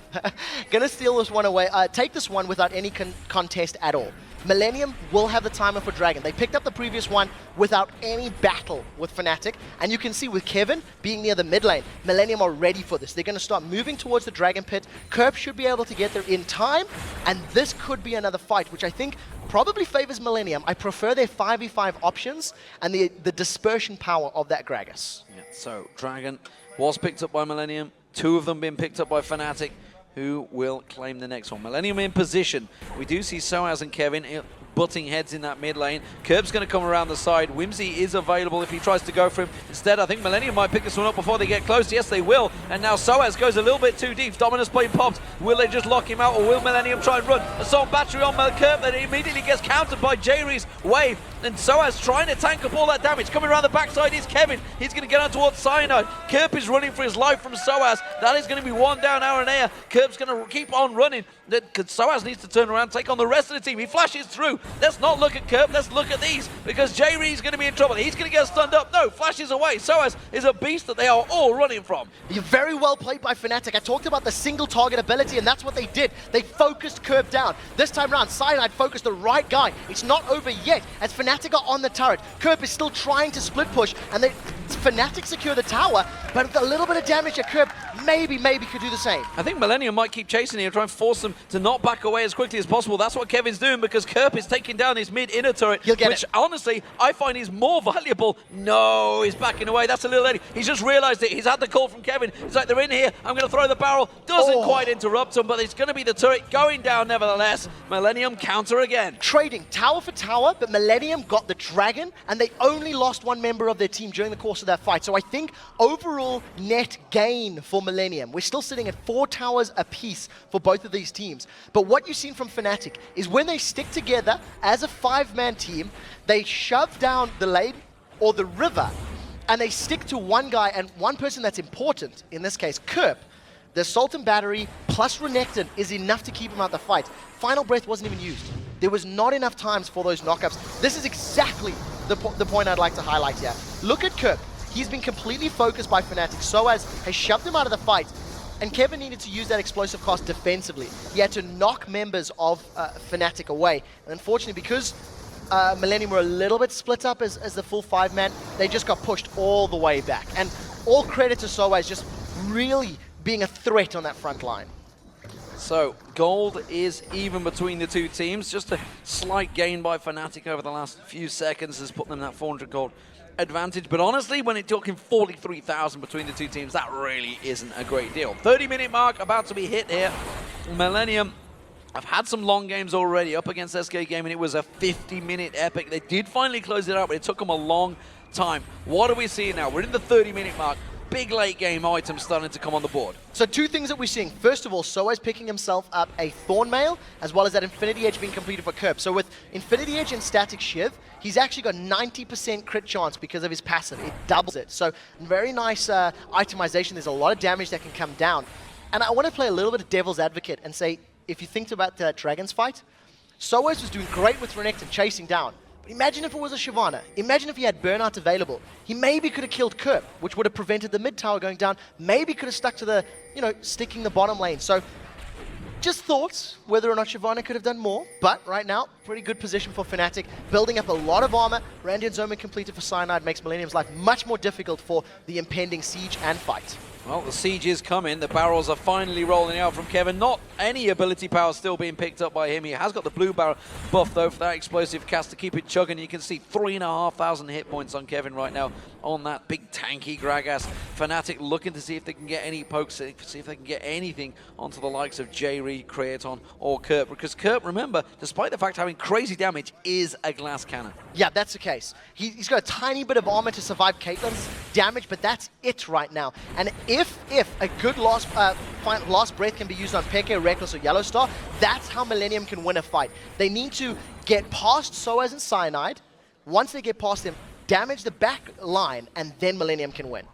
Gonna steal this one away. Take this one without any contest at all. Millenium will have the timer for Dragon. They picked up the previous one without any battle with Fnatic. And you can see with Kevin being near the mid lane, Millenium are ready for this. They're going to start moving towards the Dragon Pit. Kerp should be able to get there in time. And this could be another fight, which I think probably favors Millenium. I prefer their 5v5 options and the dispersion power of that Gragas. Yeah, so Dragon was picked up by Millenium. 2 of them being picked up by Fnatic. Who will claim the next one? Millenium in position. We do see Soaz and Kevin butting heads in that mid lane. Kerp's going to come around the side. Whimsy is available if he tries to go for him. Instead, I think Millenium might pick this one up before they get close. Yes, they will. And now Soaz goes a little bit too deep. Dominus Blade popped. Will they just lock him out, or will Millenium try and run? Assault battery on Kerp, that immediately gets countered by Jayree's wave. And Soaz trying to tank up all that damage. Coming around the backside is Kevin. He's going to get on towards Cyanide. Kerp is running for his life from Soaz. That is going to be one down, Aranea. Kerp's going to keep on running. Soaz needs to turn around, take on the rest of the team. He flashes through. Let's not look at Kerp. Let's look at these, because Jayree's going to be in trouble. He's going to get stunned up. No, flashes away. Soaz is a beast that they are all running from. You're very well played by Fnatic. I talked about the single target ability, and that's what they did. They focused Kerp down. This time around, Cyanide focused the right guy. It's not over yet, as Fnatic are on the turret. Kerp is still trying to split push, and Fnatic secure the tower, but with a little bit of damage at Kerp, maybe could do the same. I think Millenium might keep chasing here, try and force them to not back away as quickly as possible. That's what Kevin's doing, because Kerp is taking down his mid-inner turret, which honestly, I find is more valuable. No, he's backing away. That's a little lady. He's just realized it. He's had the call from Kevin. He's like, they're in here. I'm going to throw the barrel. Doesn't quite interrupt him, but it's going to be the turret going down nevertheless. Millenium counter again. Trading tower for tower, but Millenium got the Dragon, and they only lost one member of their team during the course of that fight. So I think overall net gain for Millenium. We're still sitting at 4 towers apiece for both of these teams. But what you've seen from Fnatic is when they stick together as a 5-man team, they shove down the lane or the river, and they stick to one guy and one person that's important, in this case, Kerp. The Assault and Battery plus Renekton is enough to keep him out the fight. Final Breath wasn't even used. There was not enough times for those knockups. This is exactly the point I'd like to highlight here. Look at Kerp. He's been completely focused by Fnatic. Soaz has shoved him out of the fight, and Kevin needed to use that explosive cost defensively. He had to knock members of Fnatic away. And unfortunately, because Millenium were a little bit split up as the full 5-man, they just got pushed all the way back. And all credit to Soaz just really being a threat on that front line. So, gold is even between the two teams. Just a slight gain by Fnatic over the last few seconds has put them that 400 gold advantage. But honestly, when it's talking 43,000 between the two teams, that really isn't a great deal. 30-minute mark about to be hit here. Millenium have had some long games already up against SK Gaming. It was a 50-minute epic. They did finally close it out, but it took them a long time. What are we seeing now? We're in the 30-minute mark. Big late game items starting to come on the board. So 2 things that we're seeing. First of all, Soaz picking himself up a Thornmail, as well as that Infinity Edge being completed for Kerp. So with Infinity Edge and Static Shiv, he's actually got 90% crit chance because of his passive. It doubles it. So very nice itemization. There's a lot of damage that can come down. And I want to play a little bit of devil's advocate and say, if you think about that Dragon's fight, Soaz was doing great with Renekton chasing down. But imagine if it was a Shyvana. Imagine if he had Burnout available. He maybe could have killed Kerp, which would have prevented the mid tower going down. Maybe could have stuck to the, sticking the bottom lane. So just thoughts whether or not Shyvana could have done more. But right now, pretty good position for Fnatic. Building up a lot of armor. Randian's Omen completed for Cyanide makes Millennium's life much more difficult for the impending siege and fight. Well, the siege is coming. The barrels are finally rolling out from Kevin. Not any ability power still being picked up by him. He has got the blue barrel buff, though, for that explosive cast to keep it chugging. You can see 3,500 hit points on Kevin right now on that big tanky Gragas. Fnatic looking to see if they can get any pokes, see if they can get anything onto the likes of Jayree, Creaton, or Kerp. Because Kerp, remember, despite the fact having crazy damage, is a glass cannon. Yeah, that's the case. He's got a tiny bit of armor to survive Caitlyn's damage, but that's it right now. And if a good last breath can be used on Peke, Reckless, or Yellow Star, that's how Millenium can win a fight. They need to get past Soaz and Cyanide. Once they get past them, damage the back line, and then Millenium can win.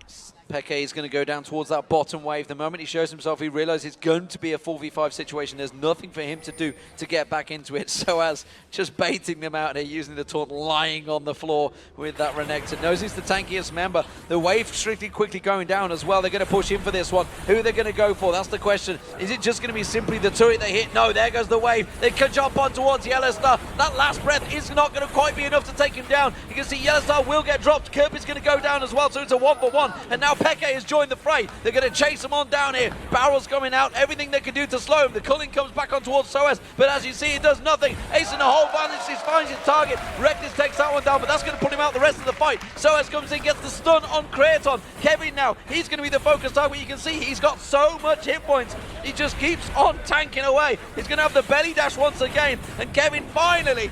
Peke is going to go down towards that bottom wave. The moment he shows himself, he realizes it's going to be a 4v5 situation. There's nothing for him to do to get back into it. So as just baiting them out here, using the taunt, lying on the floor with that Renekton. Knows he's the tankiest member. The wave strictly quickly going down as well. They're going to push in for this one. Who are they going to go for? That's the question. Is it just going to be simply the turret they hit? No, there goes the wave. They can jump on towards Yellowstar. That last breath is not going to quite be enough to take him down. You can see Yellowstar will get dropped. Kirp is going to go down as well, so it's a 1-for-1. And now Peke has joined the fray. They're going to chase him on down here. Barrels coming out. Everything they can do to slow him. The culling comes back on towards Soaz, but as you see, it does nothing. Ace in the hole finds his target. Reckless takes that one down, but that's going to put him out the rest of the fight. Soaz comes in, gets the stun on Kraton. Kevin now, he's going to be the focus target. You can see he's got so much hit points. He just keeps on tanking away. He's going to have the belly dash once again, and Kevin finally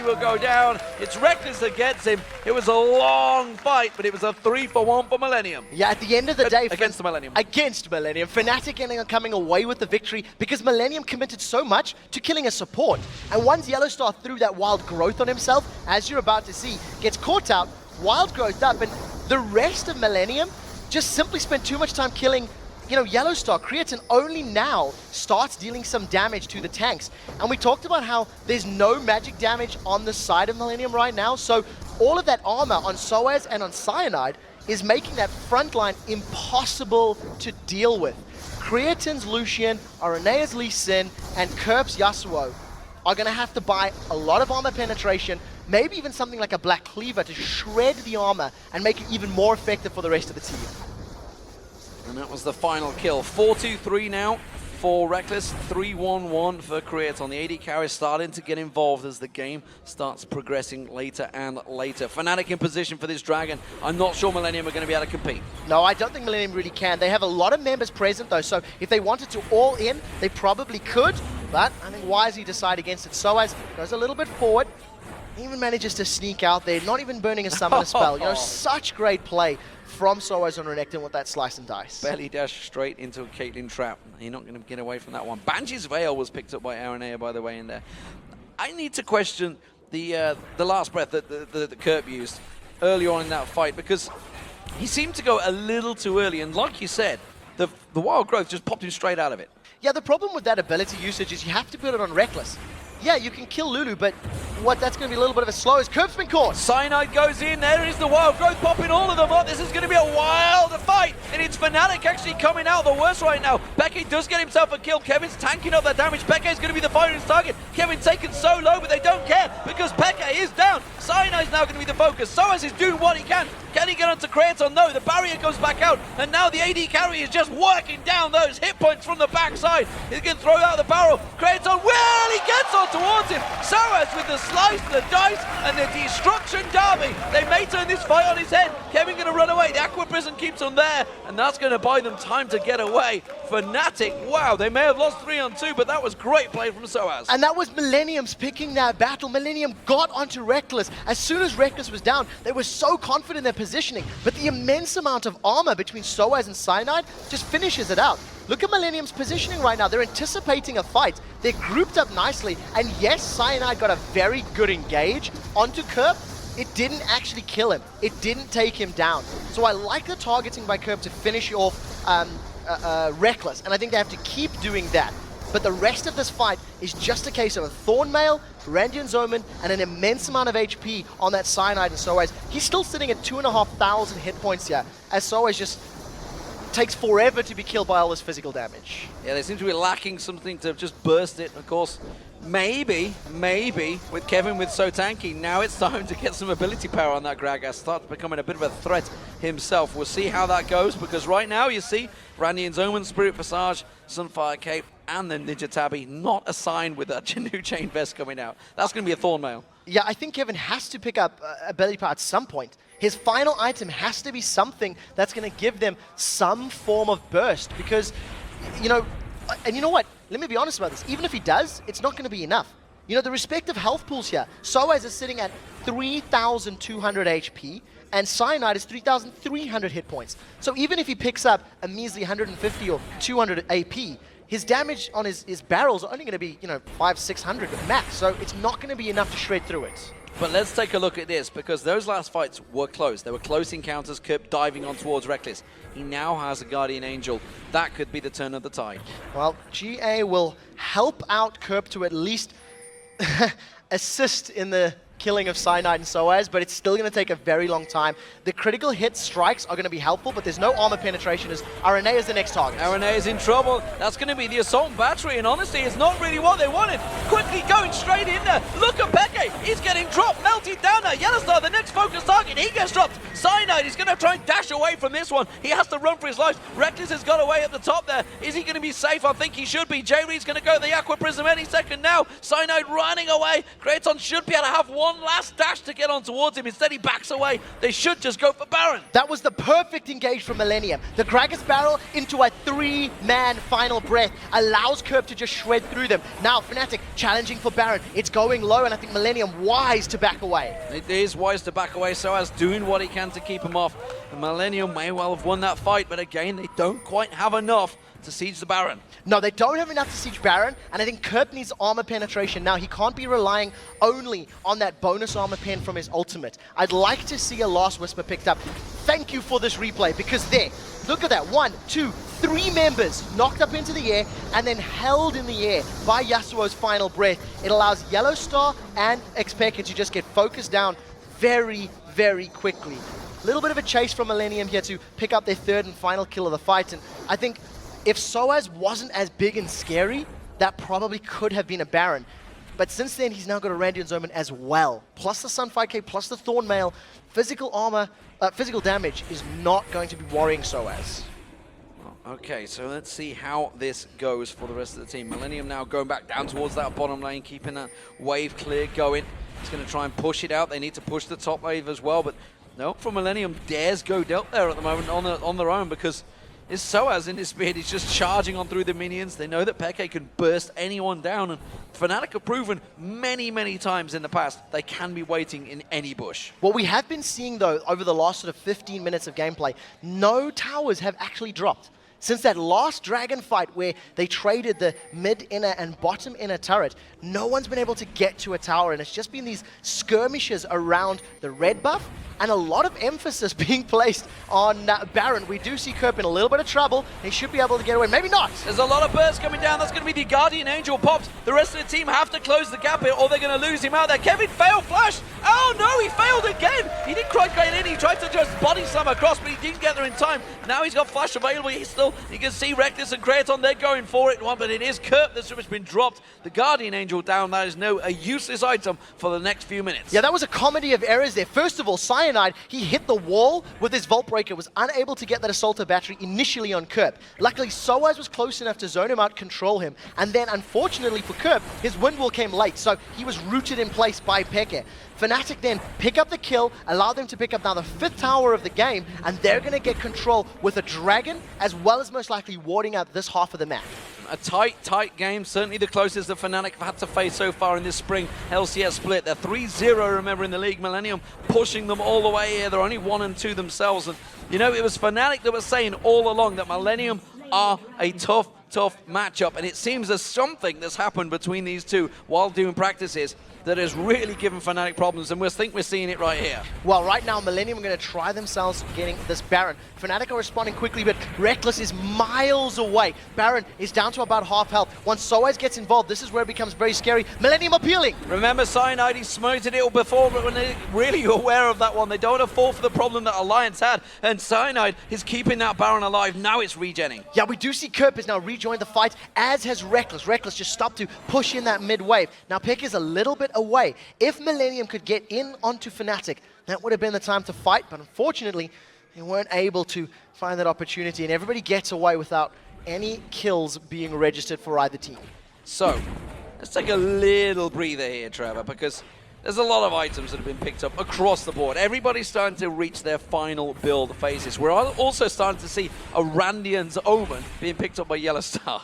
will go down. It's Reckless that gets him. It was a long fight, but it was a 3-for-1 for Millenium. Yeah, at the end of the day... Against the Millenium. Against Millenium. Fnatic ending up coming away with the victory because Millenium committed so much to killing a support. And once Yellowstar threw that wild growth on himself, as you're about to see, gets caught out, wild growth up, and the rest of Millenium just simply spent too much time killing Yellowstar. Kraton only now starts dealing some damage to the tanks. And we talked about how there's no magic damage on the side of Millenium right now, so all of that armor on Soaz and on Cyanide is making that front line impossible to deal with. Kraton's Lucian, Arenea's Lee Sin, and Kirp's Yasuo are going to have to buy a lot of armor penetration, maybe even something like a Black Cleaver to shred the armor and make it even more effective for the rest of the team. And that was the final kill. 4-2-3 now for Reckless, 3-1-1 for Kraton. The AD carry starting to get involved as the game starts progressing later and later. Fnatic in position for this Dragon. I'm not sure Millenium are going to be able to compete. No, I don't think Millenium really can. They have a lot of members present though, so if they wanted to all in, they probably could, but I think wisely decide against it. Soaz goes a little bit forward, even manages to sneak out there, not even burning a summoner spell. Such great play from Soaz on Renekton with that slice and dice. Belly dash straight into a Caitlyn trap. You're not going to get away from that one. Banshee's Veil was picked up by Aranea, by the way, in there. I need to question the last breath that the Kirp used early on in that fight, because he seemed to go a little too early, and like you said, the wild growth just popped him straight out of it. Yeah, the problem with that ability usage is you have to put it on Reckless. Yeah, you can kill Lulu, but that's going to be a little bit of a slow as Kirp's been caught. Cyanide goes in, there is the wild growth popping all of them up. This is going to be a wild fight, and it's Fnatic actually coming out the worst right now. Peke does get himself a kill. Kevin's tanking up that damage. Peke is going to be the fighter's target. Kevin taken so low, but they don't care because Peke is down. Cyanide's now going to be the focus. Soaz is doing what he can. Can he get onto Kraton? No, the barrier goes back out, and now the AD carry is just working down those hit points from the backside. He's going to throw out the barrel. Kraton, well, he gets on towards him. Soaz with the slice, the dice, and the destruction derby. They may turn this fight on his head. Kevin going to run away. The Aqua Prison keeps him there, and that's going to buy them time to get away. Fnatic, wow, they may have lost 3-on-2, but that was great play from Soaz. And that was Millenium's picking that battle. Millenium got onto Reckless. As soon as Reckless was down, they were so confident in their positioning, but the immense amount of armor between Soaz and Cyanide just finishes it out. Look at Millenium's positioning right now. They're anticipating a fight. They're grouped up nicely, and yes, Cyanide got a very good engage onto Kirp. It didn't actually kill him. It didn't take him down. So I like the targeting by Kirp to finish off Reckless, and I think they have to keep doing that. But the rest of this fight is just a case of a Thornmail, Randian's Omen, and an immense amount of HP on that Cyanide and Soaz. He's still sitting at 2,500 hit points here, as Soaz just takes forever to be killed by all this physical damage. Yeah, they seem to be lacking something to just burst it. Of course, maybe, with Kevin with so tanky, now it's time to get some ability power on that Gragas. Starts becoming a bit of a threat himself. We'll see how that goes, because right now you see Randian's Omen, Spirit Visage, Sunfire Cape, and the Ninja Tabby not assigned with that new Chain Vest coming out. That's going to be a Thornmail. Yeah, I think Kevin has to pick up ability power at some point. His final item has to be something that's going to give them some form of burst, because, and you know what? Let me be honest about this. Even if he does, it's not going to be enough. The respective health pools here. Soaz is sitting at 3,200 HP, and Cyanide is 3,300 hit points. So even if he picks up a measly 150 or 200 AP, his damage on his barrels are only going to be, 500-600 max, so it's not going to be enough to shred through it. But let's take a look at this, because those last fights were close. They were close encounters, Kerp diving on towards Reckless. He now has a Guardian Angel. That could be the turn of the tide. Well, GA will help out Kerp to at least assist in the killing of Cyanide and Soaz, but it's still going to take a very long time. The critical hit strikes are going to be helpful, but there's no armor penetration as RNA is the next target. RNA is in trouble. That's going to be the Assault Battery, and honestly, it's not really what they wanted. Quickly going straight in there. Look at Peke. He's getting dropped, melting down there. Yellowstar, the next focus target. He gets dropped. Cyanide is going to try and dash away from this one. He has to run for his life. Reckless has got away at the top there. Is he going to be safe? I think he should be. J-Reed's going to go the Aqua Prism any second now. Cyanide running away. Kraton should be able to have one last dash to get on towards him. Instead, he backs away. They should just go for Baron. That was the perfect engage from Millenium. The Gragas barrel into a 3-man final breath allows Kerp to just shred through them. Now, Fnatic challenging for Baron. It's going low, and I think Millenium wise to back away. It is wise to back away, so as doing what he can to keep him off. And Millenium may well have won that fight, but again, they don't quite have enough to siege the Baron. No, they don't have enough to siege Baron, and I think Kerp needs armor penetration now. He can't be relying only on that bonus armor pen from his ultimate. I'd like to see a Last Whisper picked up. Thank you for this replay, because there, look at that, 1, 2, 3 members knocked up into the air and then held in the air by Yasuo's final breath. It allows Yellowstar and xPeke to just get focused down very, very quickly. A little bit of a chase from Millenium here to pick up their 3rd and final kill of the fight, and I think if Soaz wasn't as big and scary, that probably could have been a Baron. But since then, he's now got a Randian's Omen as well. Plus the Sunfire, plus the Thorn Mail. Physical armor, physical damage is not going to be worrying Soaz. Okay, so let's see how this goes for the rest of the team. Millenium now going back down towards that bottom lane, keeping that wave clear going. It's going to try and push it out. They need to push the top wave as well, but no, from Millenium dares go dealt there at the moment on their own, because is Soaz in his speed. He's just charging on through the minions. They know that Peke can burst anyone down, and Fnatic have proven many, many times in the past they can be waiting in any bush. What we have been seeing, though, over the last sort of 15 minutes of gameplay, no towers have actually dropped. Since that last Dragon fight where they traded the mid-inner and bottom-inner turret, no one's been able to get to a tower, and it's just been these skirmishes around the red buff, and a lot of emphasis being placed on Baron. We do see Kerp in a little bit of trouble. He should be able to get away. Maybe not. There's a lot of bursts coming down. That's going to be the Guardian Angel popped. The rest of the team have to close the gap here, or they're going to lose him out there. Kevin failed flash. Oh no, he failed again. He didn't quite get in. He tried to just body slam across, but he didn't get there in time. Now he's got flash available. You can see Reckless and Kraton, they're going for it. But it is Kerp that's just been dropped. The Guardian Angel down. That is a useless item for the next few minutes. Yeah, that was a comedy of errors there. First of all, Cyanide, he hit the wall with his Vault Breaker, was unable to get that Assaulter Battery initially on Kerp. Luckily, Soaz was close enough to zone him out, control him, and then unfortunately for Kerp, his Wind Wall came late, so he was rooted in place by Peke. Fnatic then pick up the kill, allow them to pick up now the 5th tower of the game, and they're going to get control with a Dragon, as well as most likely warding out this half of the map. A tight game, certainly the closest the Fnatic have had to face so far in this spring LCS split. They're 3-0, remember, in the league. Millenium pushing them all the way here. They're only 1-2 themselves. And, it was Fnatic that was saying all along that Millenium are a tough matchup. And it seems there's something that's happened between these two while doing practices that has really given Fnatic problems, and we think we're seeing it right here. Well, right now, Millenium are going to try themselves getting this Baron. Fnatic are responding quickly, but Reckless is miles away. Baron is down to about half health. Once Soaz gets involved, this is where it becomes very scary. Millenium appealing. Remember, Cyanide, he smoted it before, but when they're really aware of that one, they don't want to fall for the problem that Alliance had, and Cyanide is keeping that Baron alive. Now it's regenning. Yeah, we do see Kerp has now rejoined the fight, as has Reckless. Reckless just stopped to push in that mid wave. Now Peke is a little bit away. If Millenium could get in onto Fnatic, that would have been the time to fight, but unfortunately, they weren't able to find that opportunity, and everybody gets away without any kills being registered for either team. So, let's take a little breather here, Trevor, because there's a lot of items that have been picked up across the board. Everybody's starting to reach their final build phases. We're also starting to see a Randian's Omen being picked up by Yellowstar.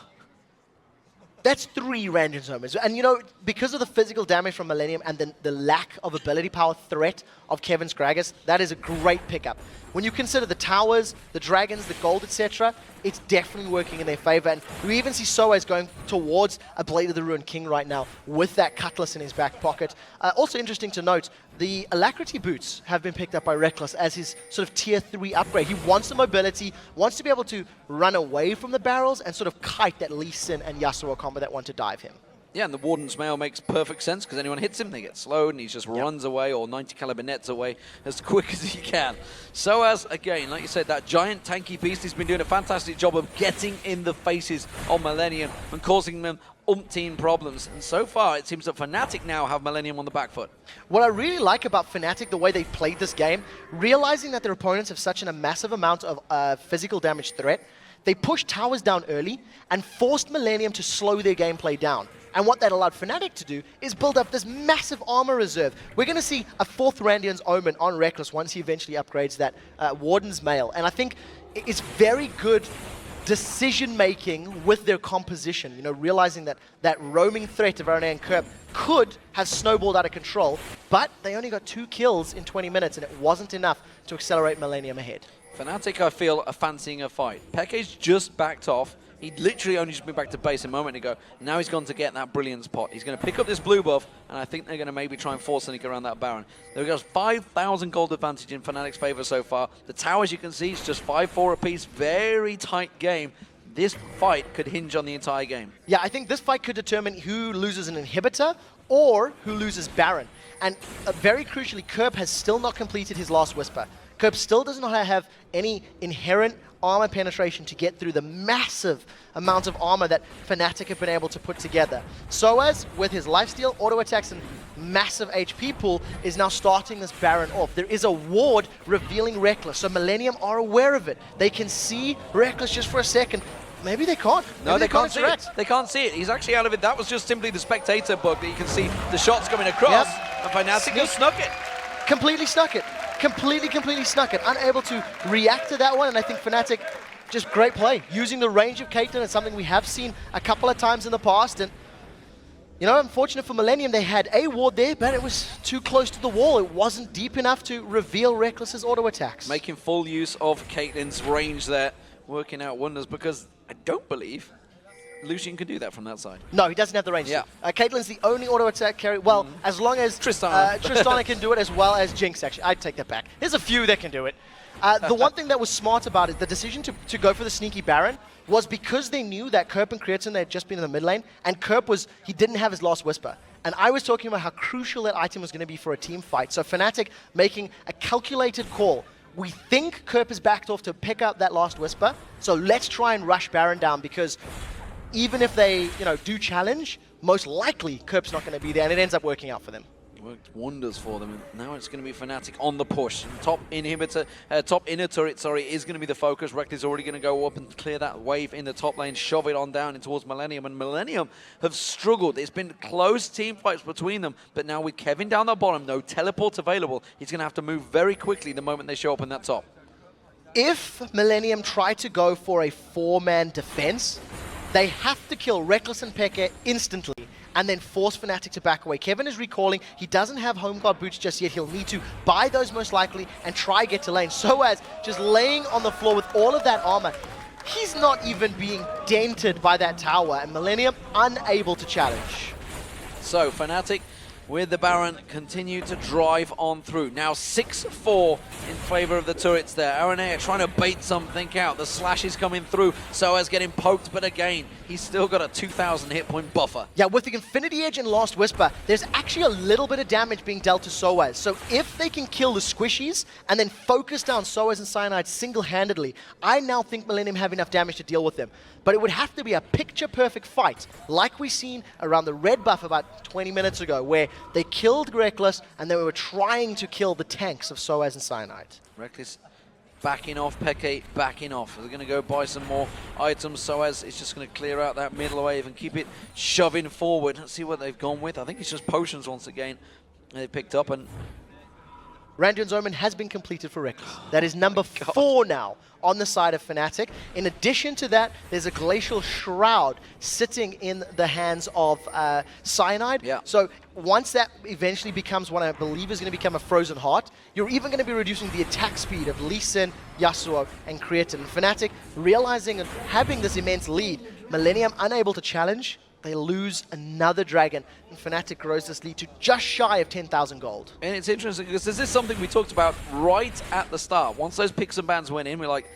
That's 3 Randian's Omens. And because of the physical damage from Millenium and the lack of ability power threat of Kevin's Gragas, that is a great pickup. When you consider the towers, the dragons, the gold, etc., it's definitely working in their favor. And we even see Soaz going towards a Blade of the Ruined King right now with that Cutlass in his back pocket. Also interesting to note, the Alacrity boots have been picked up by Rekkles as his sort of tier 3 upgrade. He wants the mobility, wants to be able to run away from the barrels and sort of kite that Lee Sin and Yasuo combo that want to dive him. Yeah, and the Warden's Mail makes perfect sense because anyone hits him, they get slowed, and he just runs away or 90 caliber nets away as quick as he can. So as, again, like you said, that giant tanky beast, he's been doing a fantastic job of getting in the faces of Millenium and causing them umpteen problems. And so far, it seems that Fnatic now have Millenium on the back foot. What I really like about Fnatic, the way they've played this game, realizing that their opponents have such a massive amount of physical damage threat, they pushed towers down early and forced Millenium to slow their gameplay down. And what that allowed Fnatic to do is build up this massive armor reserve. We're going to see a 4th Randian's Omen on Rekkles once he eventually upgrades that Warden's Mail. And I think it's very good decision-making with their composition. You know, realizing that that roaming threat of Arena and Kerp could have snowballed out of control, but they only got 2 kills in 20 minutes, and it wasn't enough to accelerate Millenium ahead. Fnatic, I feel, are fancying a fight. Peke's just backed off. He'd literally only just been back to base a moment ago. Now he's gone to get that Brilliance pot. He's going to pick up this blue buff, and I think they're going to maybe try and force sneak around that Baron. There goes 5,000 gold advantage in Fnatic's favor so far. The towers, you can see, is just 5-4 apiece. Very tight game. This fight could hinge on the entire game. Yeah, I think this fight could determine who loses an inhibitor or who loses Baron. And very crucially, Kerp has still not completed his last Whisper. Kerp still does not have any inherent armor penetration to get through the massive amount of armor that Fnatic have been able to put together. Soaz, with his lifesteal, auto attacks, and massive HP pool, is now starting this Baron off. There is a ward revealing Rekkles, so Millenium are aware of it. They can see Rekkles just for a second. Maybe they can't. No, they can't see it. They can't see it. He's actually out of it. That was just simply the spectator bug that you can see the shots coming across. And Fnatic have snuck it. Completely snuck it. Completely snuck it. Unable to react to that one, and I think Fnatic, just great play. Using the range of Caitlyn is something we have seen a couple of times in the past, and you know, unfortunate for Millenium, they had a ward there, but it was too close to the wall. It wasn't deep enough to reveal Rekkles' auto attacks. Making full use of Caitlyn's range there, working out wonders, because I don't believe Lucian can do that from that side. No, he doesn't have the range. Yeah. Caitlyn's the only auto attack carry. Well, as long as Tristana can do it, as well as Jinx, actually. I'd take that back. There's a few that can do it. The one thing that was smart about it, the decision to go for the sneaky Baron, was because they knew that Kerp and Creatine, they had just been in the mid lane, and Kerp he didn't have his last Whisper. And I was talking about how crucial that item was going to be for a team fight. So Fnatic making a calculated call. We think Kerp is backed off to pick up that last Whisper, so let's try and rush Baron down, because even if they, do challenge, most likely Kerp's not going to be there, and it ends up working out for them. Worked wonders for them, and now it's going to be Fnatic on the push. Top inner turret, is going to be the focus. Rekkles is already going to go up and clear that wave in the top lane, shove it on down towards Millenium, and Millenium have struggled. It's been close team fights between them, but now with Kevin down the bottom, no teleport available, he's going to have to move very quickly the moment they show up in that top. If Millenium try to go for a 4-man defense, they have to kill Rekkles and Peke instantly and then force Fnatic to back away. Kevin is recalling he doesn't have Home Guard boots just yet. He'll need to buy those most likely and try get to lane. Soaz just laying on the floor with all of that armor. He's not even being dented by that tower, and Millenium unable to challenge. So Fnatic with the Baron continue to drive on through. Now 6-4 in favor of the turrets there. Aranea trying to bait something out. The slash is coming through. Soaz getting poked, but again, he's still got a 2,000 hit point buffer. Yeah, with the Infinity Edge and Last Whisper, there's actually a little bit of damage being dealt to Soaz. So if they can kill the squishies and then focus down Soaz and Cyanide single-handedly, I now think Millenium have enough damage to deal with them. But it would have to be a picture-perfect fight, like we seen around the red buff about 20 minutes ago, where they killed Rekkles and they were trying to kill the tanks of Soaz and Cyanide. Rekkles backing off, Peke backing off. They're going to go buy some more items. Soaz is just going to clear out that middle wave and keep it shoving forward. Let's see what they've gone with. I think it's just potions once again they picked up, and Randion's Omen has been completed for Reckless. That is number 4 now on the side of Fnatic. In addition to that, there's a Glacial Shroud sitting in the hands of Cyanide. Yeah. So once that eventually becomes what I believe is going to become a Frozen Heart, you're even going to be reducing the attack speed of Lee Sin, Yasuo, and Creatine. And Fnatic, realizing and having this immense lead, Millenium unable to challenge, they lose another dragon, and Fnatic grows this lead to just shy of 10,000 gold. And it's interesting because this is something we talked about right at the start. Once those picks and bans went in, we're like,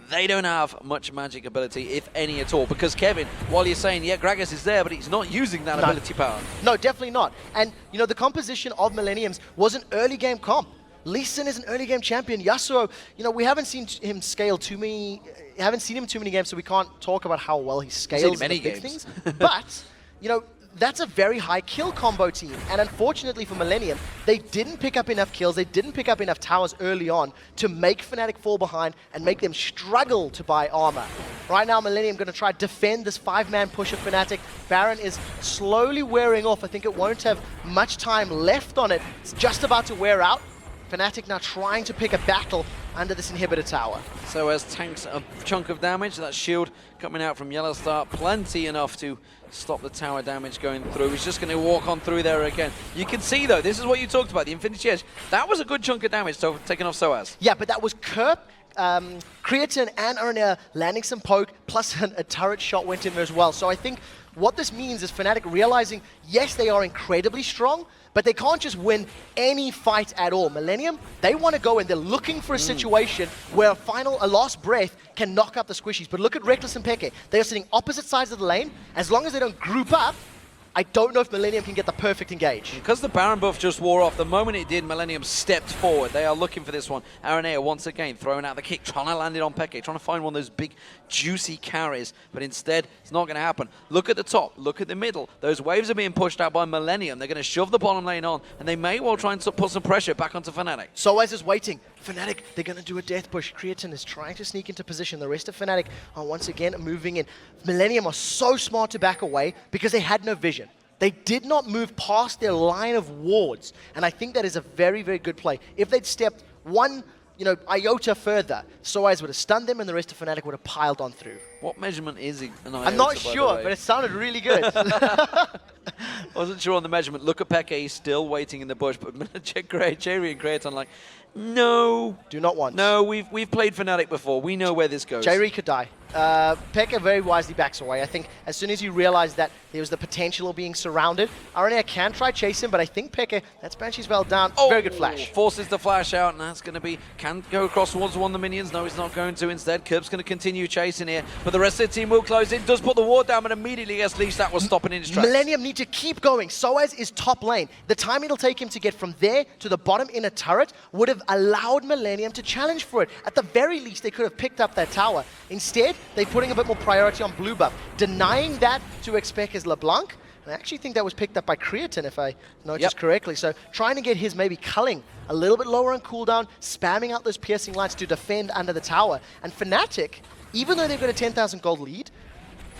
they don't have much magic ability, if any at all. Because Kevin, while you're saying, yeah, Gragas is there, but he's not using that ability power. No, definitely not. And, you know, the composition of Millenniums was an early game comp. Lee Sin is an early game champion. Yasuo, you know, we haven't seen him scale too many, haven't seen him too many games, so we can't talk about how well he scales many big games. things. But, you know, that's a very high kill combo team. And unfortunately for Millennium, they didn't pick up enough kills, they didn't pick up enough towers early on to make Fnatic fall behind and make them struggle to buy armor. Right now, Millennium going to try to defend this 5-man push of Fnatic. Baron is slowly wearing off. I think it won't have much time left on it. It's just about to wear out. Fnatic now trying to pick a battle under this inhibitor tower. So as tanks a chunk of damage, that shield coming out from Yellow Star, plenty enough to stop the tower damage going through. He's just going to walk on through there again. You can see though, this is what you talked about, the Infinity Edge. That was a good chunk of damage so taken off Soaz. Yeah, but that was Kerp, Creatine and Aranea landing some poke, plus a turret shot went in there as well. So I think what this means is Fnatic realizing, yes, they are incredibly strong, but they can't just win any fight at all. Millennium, they want to go in, they're looking for a situation where a last breath can knock up the squishies. But look at Reckless and Peke. They are sitting opposite sides of the lane. As long as they don't group up, I don't know if Millennium can get the perfect engage. Because the Baron buff just wore off, the moment it did, Millennium stepped forward. They are looking for this one. Aranea once again throwing out the kick, trying to land it on Peke, trying to find one of those big, juicy carries. But instead, it's not going to happen. Look at the top, look at the middle. Those waves are being pushed out by Millennium. They're going to shove the bottom lane on, and they may well try and put some pressure back onto Fnatic. Soaz is waiting. Fnatic, they're going to do a death push. Creatine is trying to sneak into position. The rest of Fnatic are once again moving in. Millennium are so smart to back away because they had no vision. They did not move past their line of wards, and I think that is a very, very good play. If they'd stepped one, iota further, Soaz would have stunned them, and the rest of Fnatic would have piled on through. What measurement is an iota? I'm not sure, but it sounded really good. Wasn't sure on the measurement. Look at Peke, he's still waiting in the bush, but Jerry and Creatine like, no. Do not want. No, we've played Fnatic before. We know where this goes. Jerry could die. Pekka very wisely backs away. I think as soon as you realize that there was the potential of being surrounded, Aranea can try chase him, but I think Pekka, that's Banshee's well down. Oh, very good flash. Forces the flash out, and that's going to be, can go across towards one of the minions. No, he's not going to. Instead, Kirp's going to continue chasing here, but the rest of the team will close in. Does put the ward down, but immediately gets leashed. That was stopping in his tracks. Millennium need to keep going. Soaz is top lane. The time it'll take him to get from there to the bottom in a turret would have allowed Millennium to challenge for it. At the very least, they could have picked up that tower. Instead, they're putting a bit more priority on blue buff, denying that to xPeke's LeBlanc. And I actually think that was picked up by Creatine, if I noticed correctly. So trying to get his maybe culling a little bit lower on cooldown, spamming out those piercing lines to defend under the tower. And Fnatic, even though they've got a 10,000 gold lead,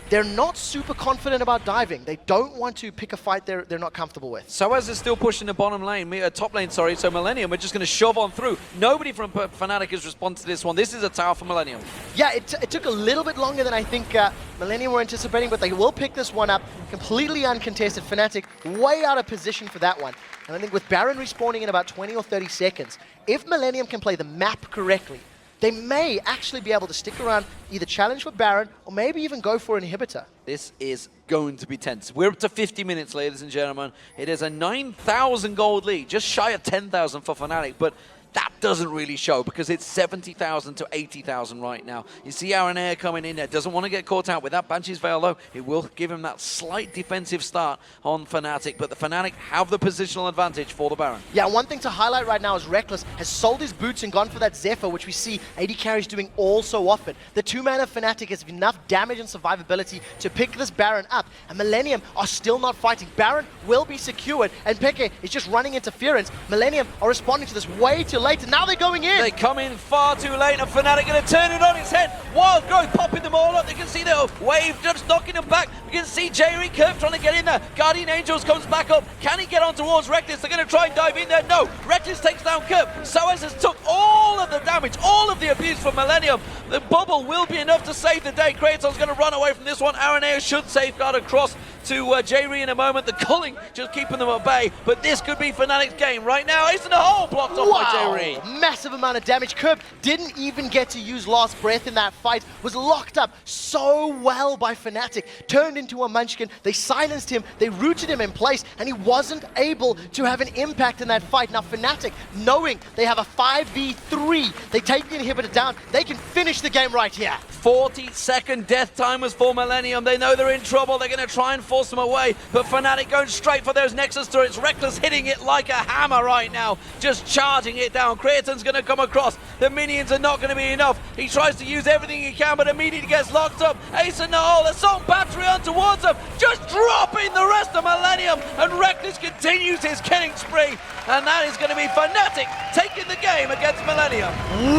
they're not super confident about diving. They don't want to pick a fight they're not comfortable with. Soaz is still pushing the bottom lane, top lane, sorry, so Millennium are just going to shove on through. Nobody from Fnatic has responded to this one. This is a tower for Millennium. Yeah, it took a little bit longer than I think Millennium were anticipating, but they will pick this one up. Completely uncontested. Fnatic way out of position for that one. And I think with Baron respawning in about 20 or 30 seconds, if Millennium can play the map correctly, they may actually be able to stick around, either challenge for Baron, or maybe even go for an inhibitor. This is going to be tense. We're up to 50 minutes, ladies and gentlemen. It is a 9,000 gold lead, just shy of 10,000 for Fnatic, but that doesn't really show because it's 70,000 to 80,000 right now. You see Aranea coming in there, doesn't want to get caught out with that Banshee's Veil though. It will give him that slight defensive start on Fnatic, but the Fnatic have the positional advantage for the Baron. Yeah, one thing to highlight right now is Reckless has sold his boots and gone for that Zephyr, which we see AD carries doing all so often. The two-man of Fnatic has enough damage and survivability to pick this Baron up, and Millennium are still not fighting. Baron will be secured, and Peke is just running interference. Millennium are responding to this way too late, and now they're going in. They come in far too late, and Fnatic going to turn it on its head. Wild Growth popping them all up. They can see the wave just knocking them back. You can see Jerry Curve trying to get in there. Guardian Angels comes back up. Can he get on towards Reckless? They're going to try and dive in there. No, Reckless takes down Curve. Soaz has took all of the damage, all of the abuse from Millenium. The bubble will be enough to save the day. Kraton's going to run away from this one. Aranea should safeguard across to Jerry in a moment. The culling just keeping them at bay, but this could be Fnatic's game right now. Ace in the hole blocked off by Jerry. Massive amount of damage. Curb didn't even get to use last breath in that fight. Was locked up so well by Fnatic. Turned into a munchkin. They silenced him. They rooted him in place, and he wasn't able to have an impact in that fight. Now Fnatic, knowing they have a 5v3, they take the inhibitor down. They can finish the game right here. 40-second death timers for Millenium. They know they're in trouble. They're going to try and force them away, but Fnatic going straight for those Nexus turrets. Reckless hitting it like a hammer right now, just charging it down. Kraton's going to come across. The minions are not going to be enough. He tries to use everything he can, but immediately gets locked up. Ace in the hole, Assault Battery on towards him, just dropping the rest of Millenium, and Reckless continues his killing spree, and that is going to be Fnatic taking the game against Millenium.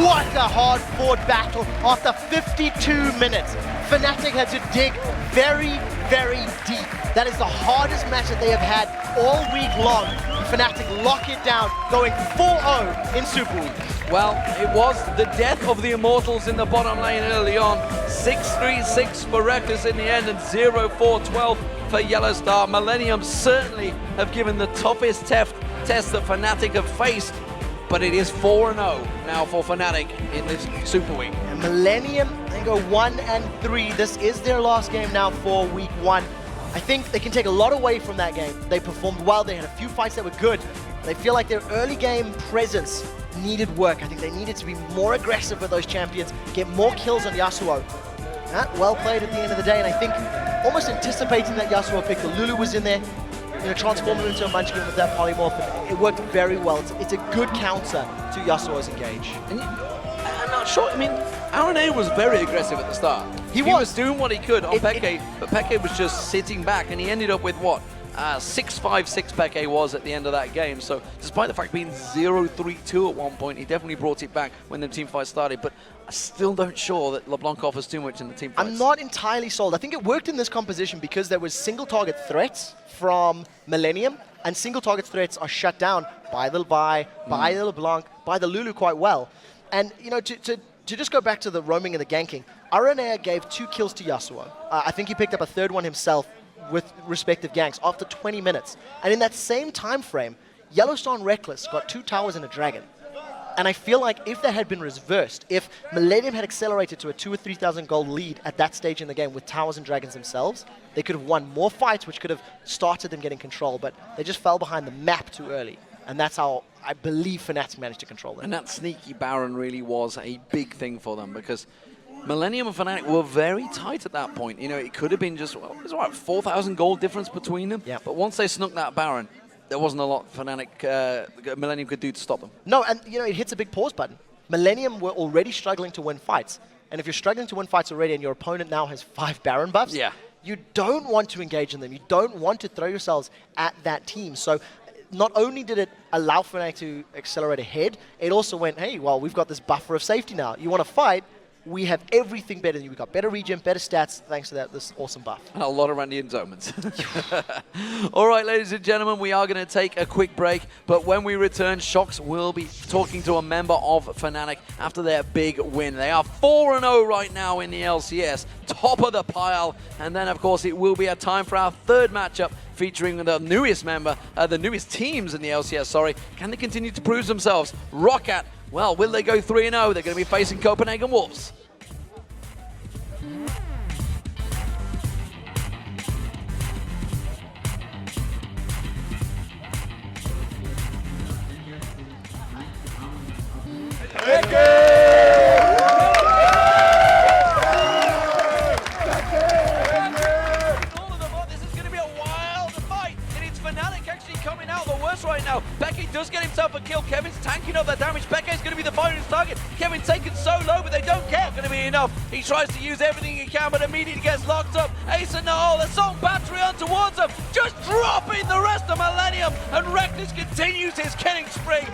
What a hard-fought battle after 52 minutes. Fnatic had to dig very, very deep. That is the hardest match that they have had all week long. Fnatic lock it down, going 4-0 in Super Week. Well, it was the death of the Immortals in the bottom lane early on. 6-3-6 for Reckless in the end, and 0-4-12 for Yellowstar. Millenium certainly have given the toughest test that Fnatic have faced, but it is 4-0 now for Fnatic in this Super Week. And Millenium, they go 1-3. This is their last game now for Week 1. I think they can take a lot away from that game. They performed well. They had a few fights that were good. They feel like their early game presence needed work. I think they needed to be more aggressive with those champions, get more kills on Yasuo. Well played at the end of the day, and I think almost anticipating that Yasuo pick, the Lulu was in there, transform him into a munchkin with that polymorph. It worked very well. It's a good counter to Yasuo's engage. And I'm not sure, I mean, Aranea was very aggressive at the start. He was doing what he could on Peke, but Peke was just sitting back, and he ended up with what? 6-5-6 Peke was at the end of that game. So despite the fact being 0-3-2 at one point, he definitely brought it back when the team fight started. But I still don't sure that LeBlanc offers too much in the team fights. I'm not entirely sold. I think it worked in this composition because there was single target threats from Millenium, and single target threats are shut down by the Vi, by the LeBlanc, by the Lulu quite well. And to just go back to the roaming and the ganking, Aranea gave 2 kills to Yasuo. I think he picked up a third one himself with respective ganks after 20 minutes. And in that same time frame, Yellowstar and Reckless got 2 towers and a dragon. And I feel like if that had been reversed, if Millenium had accelerated to a 2,000 or 3,000 gold lead at that stage in the game with towers and dragons themselves, they could have won more fights, which could have started them getting control, but they just fell behind the map too early. And that's how I believe Fnatic managed to control them. And that sneaky Baron really was a big thing for them, because Millenium and Fnatic were very tight at that point. It could have been just, well, it was about 4,000 gold difference between them. Yeah. But once they snuck that Baron, there wasn't a lot Millenium could do to stop them. No, and it hits a big pause button. Millenium were already struggling to win fights. And if you're struggling to win fights already and your opponent now has 5 Baron buffs, you don't want to engage in them. You don't want to throw yourselves at that team. So not only did it allow Fnatic to accelerate ahead, it also went, hey, well, we've got this buffer of safety now. You want to fight? We have everything better than you. We've got better regen, better stats, thanks to this awesome buff. And a lot of Randian's omens. All right, ladies and gentlemen, we are going to take a quick break, but when we return, Shox will be talking to a member of Fnatic after their big win. They are 4-0 right now in the LCS, top of the pile, and then, of course, it will be a time for our third matchup featuring the newest member, the newest teams in the LCS, sorry. Can they continue to prove themselves? Roccat, well, will they go 3-0? They're going to be facing Copenhagen Wolves. This is going to be a wild fight, and it's Fnatic actually coming out the worst right now. Peke does get himself a kill. Kevin's tanking up that damage. Peke is going to be the finest target. Kevin taken so low, but they don't care. Going to be enough. He tries to use everything he can, but immediately gets locked up. Ace in the hole. Assault Battery on towards him. Just dropping the rest of Millenium. Millenium, and Reckless continues his killing spree.